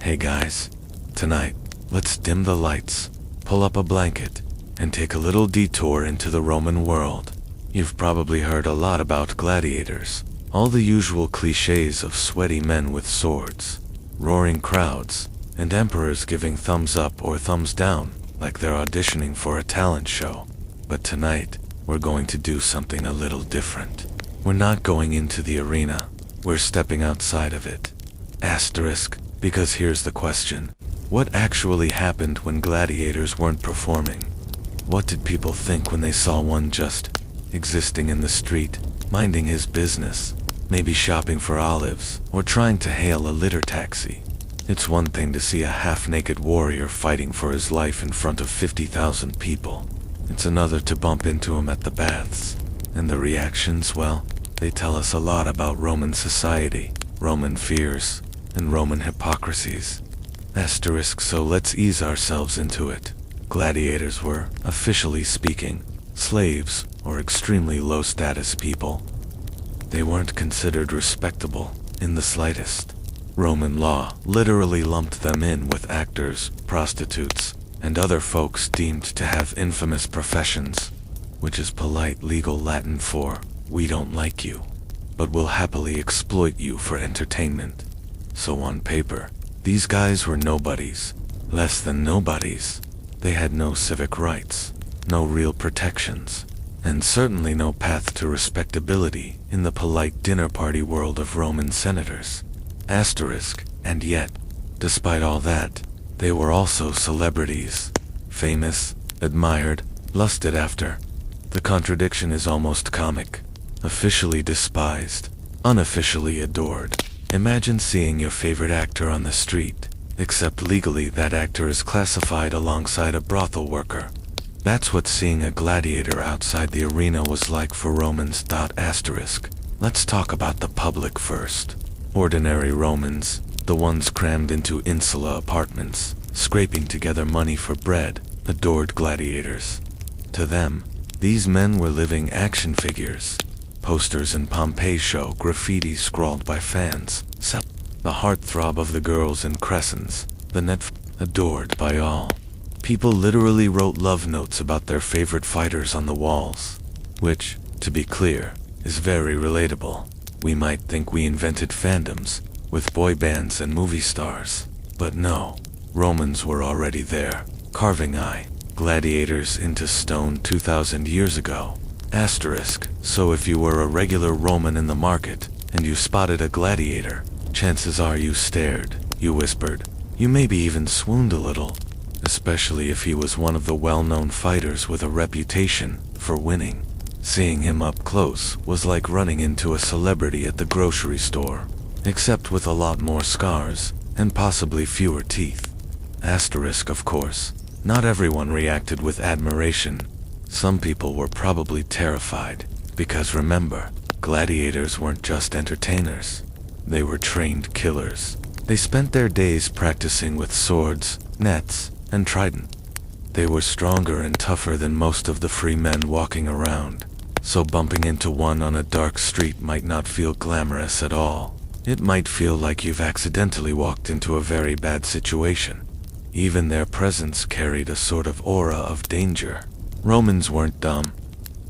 Hey guys, tonight, let's dim the lights, pull up a blanket, and take a little detour into the Roman world. You've probably heard a lot about gladiators, all the usual cliches of sweaty men with swords, roaring crowds, and emperors giving thumbs up or thumbs down like they're auditioning for a talent show. But tonight, we're going to do something a little different. We're not going into the arena, we're stepping outside of it. Asterisk, because here's the question: what actually happened when gladiators weren't performing? What did people think when they saw one just existing in the street, minding his business, maybe shopping for olives, or trying to hail a litter taxi? It's one thing to see a half-naked warrior fighting for his life in front of 50,000 people. It's another to bump into him at the baths. And the reactions, well, they tell us a lot about Roman society, Roman fears, and Roman hypocrisies. Asterisk, so let's ease ourselves into it. Gladiators were, officially speaking, slaves or extremely low-status people. They weren't considered respectable in the slightest. Roman law literally lumped them in with actors, prostitutes, and other folks deemed to have infamous professions, which is polite legal Latin for, "we don't like you, but will happily exploit you for entertainment." So on paper, these guys were nobodies, less than nobodies. They had no civic rights, no real protections, and certainly no path to respectability in the polite dinner party world of Roman senators. Asterisk, and yet, despite all that, they were also celebrities. Famous, admired, lusted after. The contradiction is almost comic. Officially despised, unofficially adored. Imagine seeing your favorite actor on the street, except legally that actor is classified alongside a brothel worker. That's what seeing a gladiator outside the arena was like for Romans. Asterisk. Let's talk about the public first. Ordinary Romans, the ones crammed into insula apartments, scraping together money for bread, adored gladiators. To them, these men were living action figures. Posters in Pompeii show graffiti scrawled by fans. The heartthrob of the girls in crescents, the net adored by all. People literally wrote love notes about their favorite fighters on the walls, which, to be clear, is very relatable. We might think we invented fandoms, with boy bands and movie stars, but no, Romans were already there. Carving eye, gladiators into stone 2,000 years ago. Asterisk. So if you were a regular Roman in the market, and you spotted a gladiator, chances are you stared, you whispered, you maybe even swooned a little, especially if he was one of the well-known fighters with a reputation for winning. Seeing him up close was like running into a celebrity at the grocery store, except with a lot more scars, and possibly fewer teeth. Asterisk, of course. Not everyone reacted with admiration. Some people were probably terrified, because remember, gladiators weren't just entertainers. They were trained killers. They spent their days practicing with swords, nets, and trident. They were stronger and tougher than most of the free men walking around, so bumping into one on a dark street might not feel glamorous at all. It might feel like you've accidentally walked into a very bad situation. Even their presence carried a sort of aura of danger. Romans weren't dumb.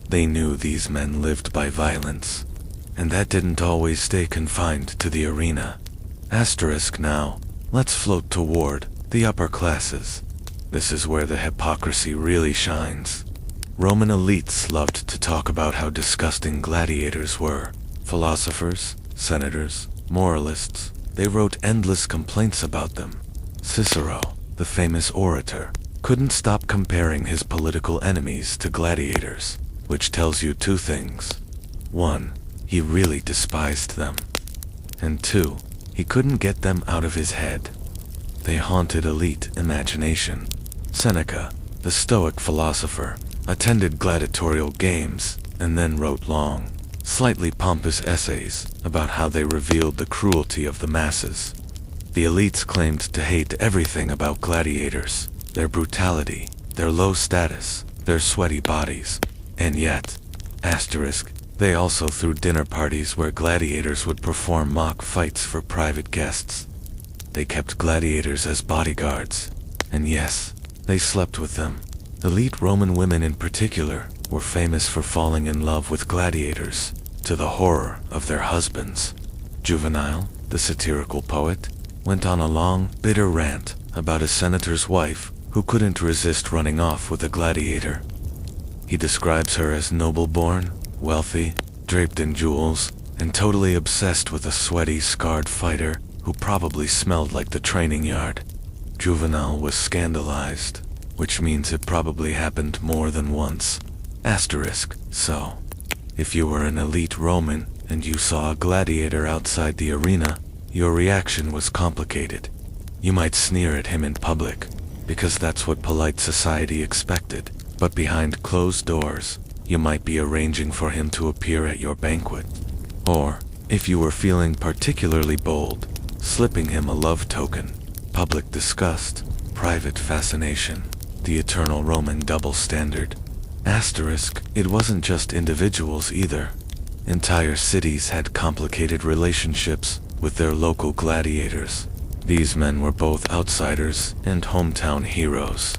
They knew these men lived by violence, and that didn't always stay confined to the arena. Asterisk. Now, let's float toward the upper classes. This is where the hypocrisy really shines. Roman elites loved to talk about how disgusting gladiators were. Philosophers, senators, moralists, they wrote endless complaints about them. Cicero, the famous orator, couldn't stop comparing his political enemies to gladiators, which tells you two things. 1, he really despised them. And 2, he couldn't get them out of his head. They haunted elite imagination. Seneca, the Stoic philosopher, attended gladiatorial games and then wrote long, slightly pompous essays about how they revealed the cruelty of the masses. The elites claimed to hate everything about gladiators, their brutality, their low status, their sweaty bodies, and yet, asterisk, they also threw dinner parties where gladiators would perform mock fights for private guests. They kept gladiators as bodyguards, and yes, they slept with them. Elite Roman women in particular were famous for falling in love with gladiators, to the horror of their husbands. Juvenal, the satirical poet, went on a long, bitter rant about a senator's wife who couldn't resist running off with a gladiator. He describes her as noble-born, wealthy, draped in jewels, and totally obsessed with a sweaty, scarred fighter who probably smelled like the training yard. Juvenal was scandalized, which means it probably happened more than once. Asterisk. So, if you were an elite Roman and you saw a gladiator outside the arena, your reaction was complicated. You might sneer at him in public, because that's what polite society expected, but behind closed doors, you might be arranging for him to appear at your banquet. Or, if you were feeling particularly bold, slipping him a love token. Public disgust, private fascination, the eternal Roman double standard. Asterisk, it wasn't just individuals either. Entire cities had complicated relationships with their local gladiators. These men were both outsiders and hometown heroes.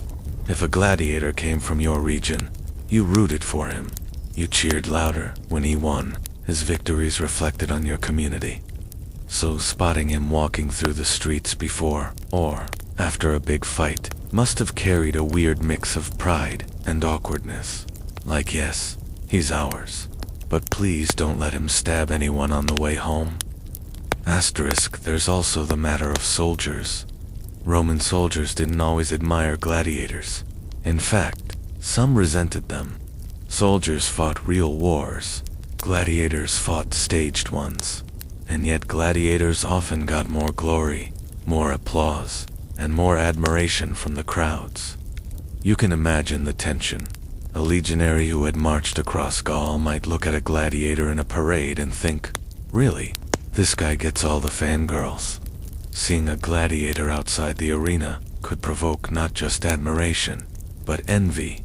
If a gladiator came from your region, you rooted for him. You cheered louder when he won. His victories reflected on your community. So spotting him walking through the streets before or after a big fight must have carried a weird mix of pride and awkwardness. Like, yes, he's ours, but please don't let him stab anyone on the way home. Asterisk, there's also the matter of soldiers. Roman soldiers didn't always admire gladiators. In fact, some resented them. Soldiers fought real wars. Gladiators fought staged ones. And yet gladiators often got more glory, more applause, and more admiration from the crowds. You can imagine the tension. A legionary who had marched across Gaul might look at a gladiator in a parade and think, really? This guy gets all the fangirls. Seeing a gladiator outside the arena could provoke not just admiration, but envy.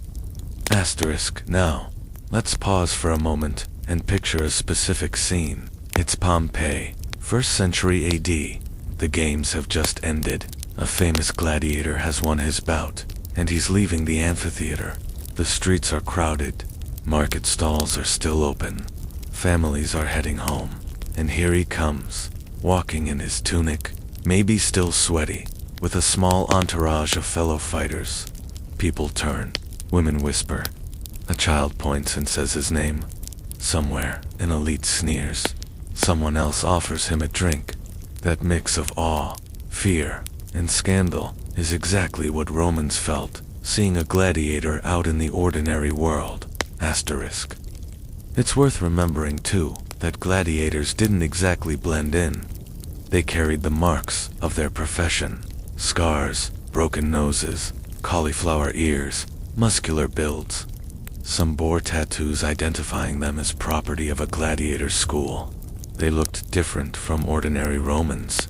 Asterisk. Now, let's pause for a moment and picture a specific scene. It's Pompeii, 1st century AD. The games have just ended. A famous gladiator has won his bout, and he's leaving the amphitheater. The streets are crowded. Market stalls are still open. Families are heading home. And here he comes, walking in his tunic, maybe still sweaty, with a small entourage of fellow fighters. People turn. Women whisper. A child points and says his name. Somewhere, an elite sneers. Someone else offers him a drink. That mix of awe, fear, and scandal is exactly what Romans felt, seeing a gladiator out in the ordinary world. Asterisk. It's worth remembering, too, that gladiators didn't exactly blend in. They carried the marks of their profession. Scars, broken noses, cauliflower ears, muscular builds. Some bore tattoos identifying them as property of a gladiator school. They looked different from ordinary Romans.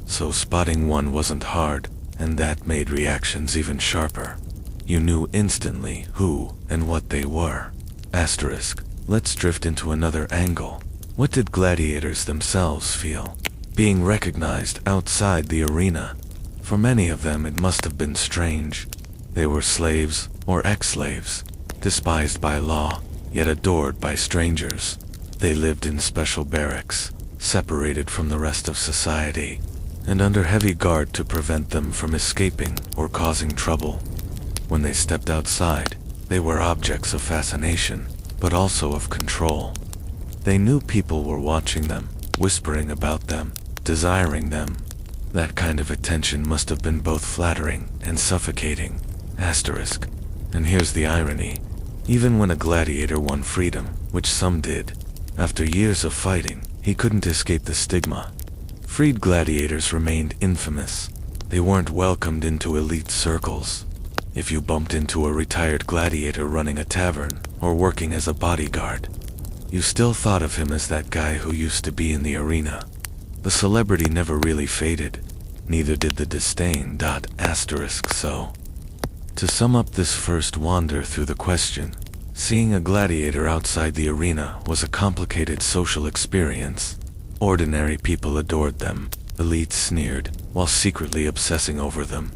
So spotting one wasn't hard, and that made reactions even sharper. You knew instantly who and what they were. Asterisk. Let's drift into another angle. What did gladiators themselves feel? Being recognized outside the arena. For many of them it must have been strange. They were slaves or ex-slaves, despised by law, yet adored by strangers. They lived in special barracks, separated from the rest of society, and under heavy guard to prevent them from escaping or causing trouble. When they stepped outside, they were objects of fascination, but also of control. They knew people were watching them, whispering about them, desiring them. That kind of attention must have been both flattering and suffocating. Asterisk. And here's the irony. Even when a gladiator won freedom, which some did, after years of fighting, he couldn't escape the stigma. Freed gladiators remained infamous. They weren't welcomed into elite circles. If you bumped into a retired gladiator running a tavern or working as a bodyguard, you still thought of him as that guy who used to be in the arena. The celebrity never really faded, neither did the disdain. So, to sum up this first wander through the question, seeing a gladiator outside the arena was a complicated social experience. Ordinary people adored them, elites sneered, while secretly obsessing over them.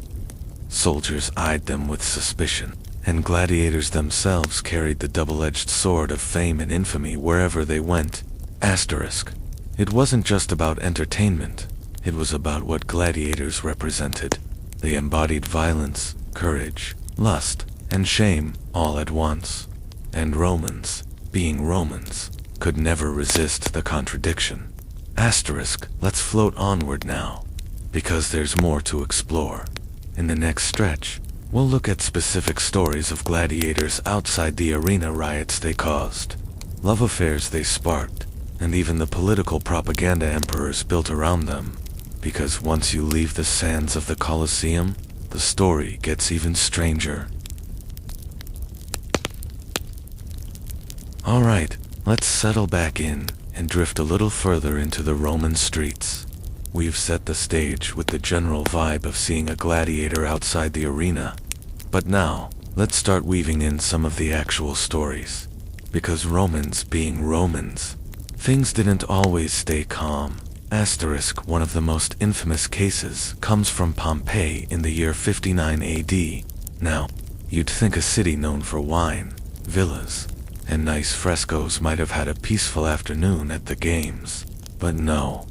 Soldiers eyed them with suspicion, and gladiators themselves carried the double-edged sword of fame and infamy wherever they went. Asterisk. It wasn't just about entertainment, it was about what gladiators represented. They embodied violence, courage, lust, and shame all at once. And Romans, being Romans, could never resist the contradiction. Asterisk. Let's float onward now, because there's more to explore. In the next stretch, we'll look at specific stories of gladiators outside the arena, riots they caused, love affairs they sparked, and even the political propaganda emperors built around them. Because once you leave the sands of the Colosseum, the story gets even stranger. Alright, let's settle back in and drift a little further into the Roman streets. We've set the stage with the general vibe of seeing a gladiator outside the arena. But now, let's start weaving in some of the actual stories. Because Romans being Romans, things didn't always stay calm. Asterisk. One of the most infamous cases comes from Pompeii in the year 59 AD. Now, you'd think a city known for wine, villas, and nice frescoes might have had a peaceful afternoon at the games. But no.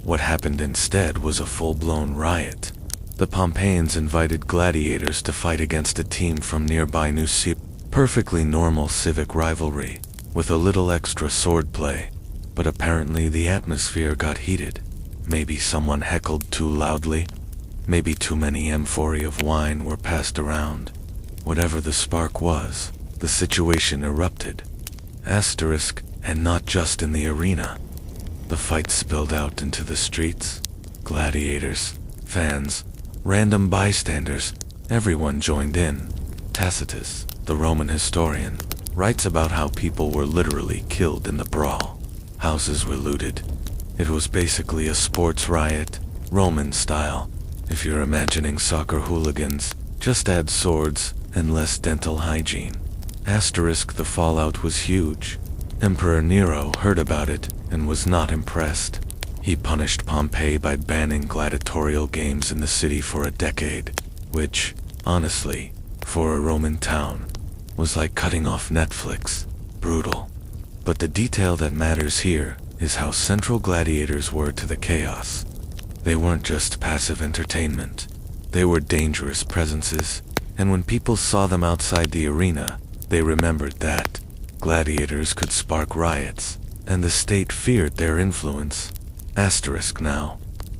What happened instead was a full-blown riot. The Pompeians invited gladiators to fight against a team from nearby Nucea. Perfectly normal civic rivalry, with a little extra swordplay. But apparently the atmosphere got heated. Maybe someone heckled too loudly. Maybe too many amphorae of wine were passed around. Whatever the spark was, the situation erupted. Asterisk. And not just in the arena. The fight spilled out into the streets. Gladiators, fans, random bystanders, everyone joined in. Tacitus, the Roman historian, writes about how people were literally killed in the brawl. Houses were looted. It was basically a sports riot, Roman style. If you're imagining soccer hooligans, just add swords and less dental hygiene. Asterisk. The fallout was huge. Emperor Nero heard about it and was not impressed. He punished Pompeii by banning gladiatorial games in the city for a decade, which, honestly, for a Roman town, was like cutting off Netflix. Brutal. But the detail that matters here is how central gladiators were to the chaos. They weren't just passive entertainment. They were dangerous presences, And when people saw them outside the arena, they remembered that gladiators could spark riots, and the state feared their influence. Asterisk now.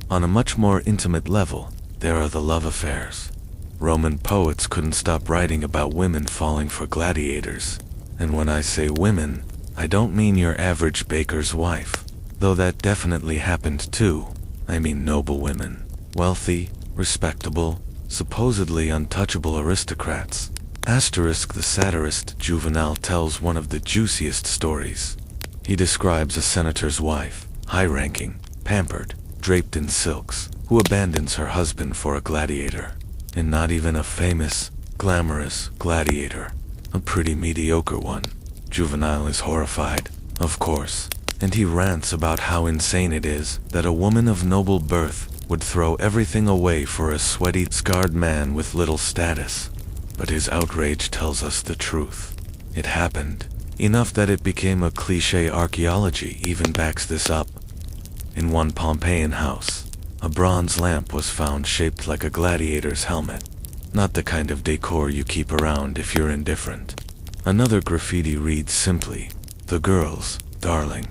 On a much more intimate level, there are the love affairs. Roman poets couldn't stop writing about women falling for gladiators. And when I say women, I don't mean your average baker's wife, though that definitely happened too. I mean noble women, wealthy, respectable, supposedly untouchable aristocrats. Asterisk the satirist Juvenal tells one of the juiciest stories. He describes a senator's wife, high-ranking, pampered, draped in silks, who abandons her husband for a gladiator. And not even a famous, glamorous gladiator. A pretty mediocre one. Juvenal is horrified, of course, and he rants about how insane it is that a woman of noble birth would throw everything away for a sweaty, scarred man with little status. But his outrage tells us the truth. It happened. Enough that it became a cliché. Archaeology even backs this up. In one Pompeian house, a bronze lamp was found shaped like a gladiator's helmet. Not the kind of decor you keep around if you're indifferent. Another graffiti reads simply, "The girls, darling.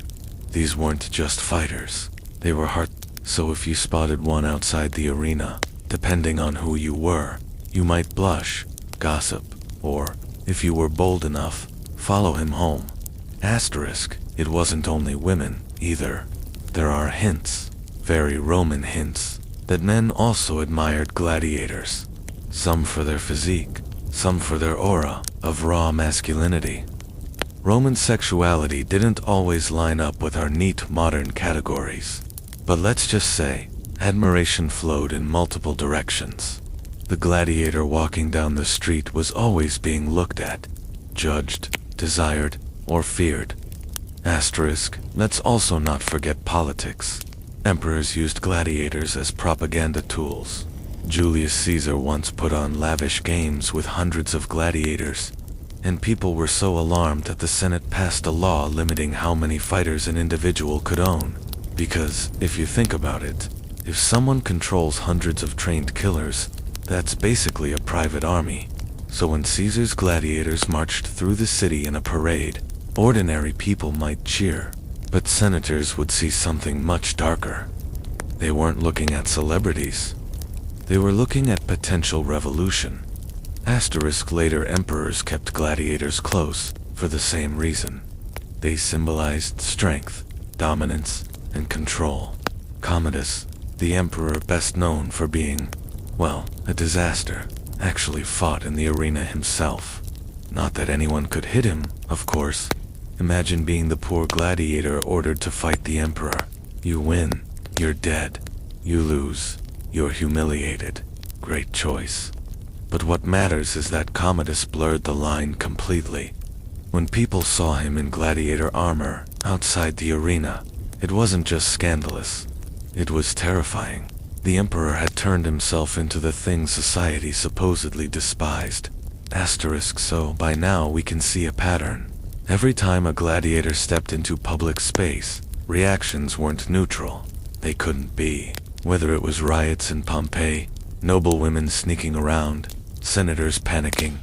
These weren't just fighters. They were heart." So if you spotted one outside the arena, depending on who you were, you might blush, gossip, or, if you were bold enough, follow him home. Asterisk, it wasn't only women, either. There are hints, very Roman hints, that men also admired gladiators. Some for their physique, some for their aura of raw masculinity. Roman sexuality didn't always line up with our neat modern categories. But let's just say, admiration flowed in multiple directions. The gladiator walking down the street was always being looked at, judged, desired, or feared. Asterisk, let's also not forget politics. Emperors used gladiators as propaganda tools. Julius Caesar once put on lavish games with hundreds of gladiators, and people were so alarmed that the Senate passed a law limiting how many fighters an individual could own. Because, if you think about it, if someone controls hundreds of trained killers, that's basically a private army. So when Caesar's gladiators marched through the city in a parade, ordinary people might cheer, but senators would see something much darker. They weren't looking at celebrities. They were looking at potential revolution. Asterisk later emperors kept gladiators close for the same reason. They symbolized strength, dominance, and control. Commodus, the emperor best known for being, well, a disaster, actually fought in the arena himself. Not that anyone could hit him, of course. Imagine being the poor gladiator ordered to fight the emperor. You win, you're dead. You lose, you're humiliated. Great choice. But what matters is that Commodus blurred the line completely. When people saw him in gladiator armor outside the arena, it wasn't just scandalous. It was terrifying. The emperor had turned himself into the thing society supposedly despised. Asterisk, so by now we can see a pattern. Every time a gladiator stepped into public space, reactions weren't neutral. They couldn't be. Whether it was riots in Pompeii, noble women sneaking around, senators panicking,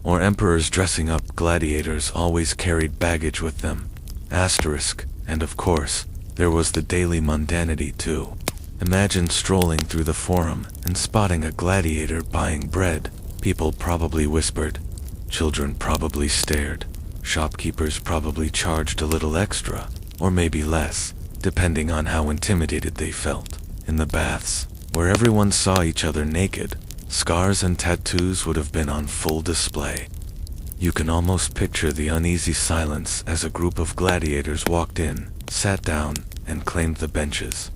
or emperors dressing up, gladiators always carried baggage with them. Asterisk, and of course, there was the daily mundanity too. Imagine strolling through the forum and spotting a gladiator buying bread. People probably whispered. Children probably stared. Shopkeepers probably charged a little extra, or maybe less, depending on how intimidated they felt. In the baths, where everyone saw each other naked, scars and tattoos would have been on full display. You can almost picture the uneasy silence as a group of gladiators walked in, sat down, and claimed the benches.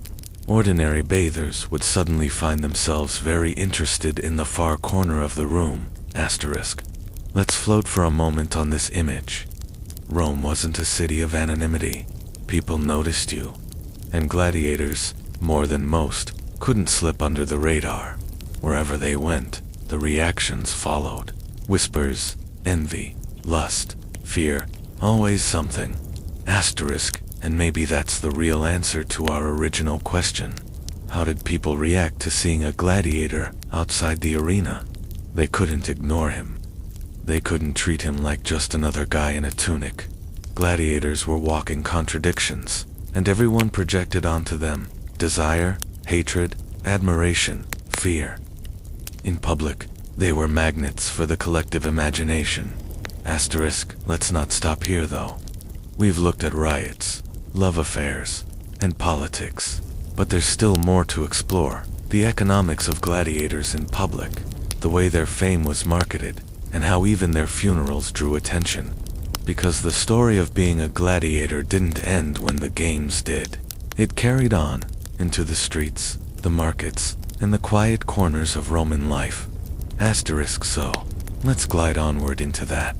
Ordinary bathers would suddenly find themselves very interested in the far corner of the room. Asterisk. Let's float for a moment on this image. Rome wasn't a city of anonymity. People noticed you. And gladiators, more than most, couldn't slip under the radar. Wherever they went, the reactions followed. Whispers, envy, lust, fear, always something. Asterisk. And maybe that's the real answer to our original question. How did people react to seeing a gladiator outside the arena? They couldn't ignore him. They couldn't treat him like just another guy in a tunic. Gladiators were walking contradictions, and everyone projected onto them desire, hatred, admiration, fear. In public, they were magnets for the collective imagination. Asterisk, let's not stop here though. We've looked at riots, love affairs, and politics, but there's still more to explore. The economics of gladiators in public, the way their fame was marketed, and how even their funerals drew attention. Because the story of being a gladiator didn't end when the games did. It carried on into the streets, the markets, and the quiet corners of Roman life. Asterisk, so let's glide onward into that.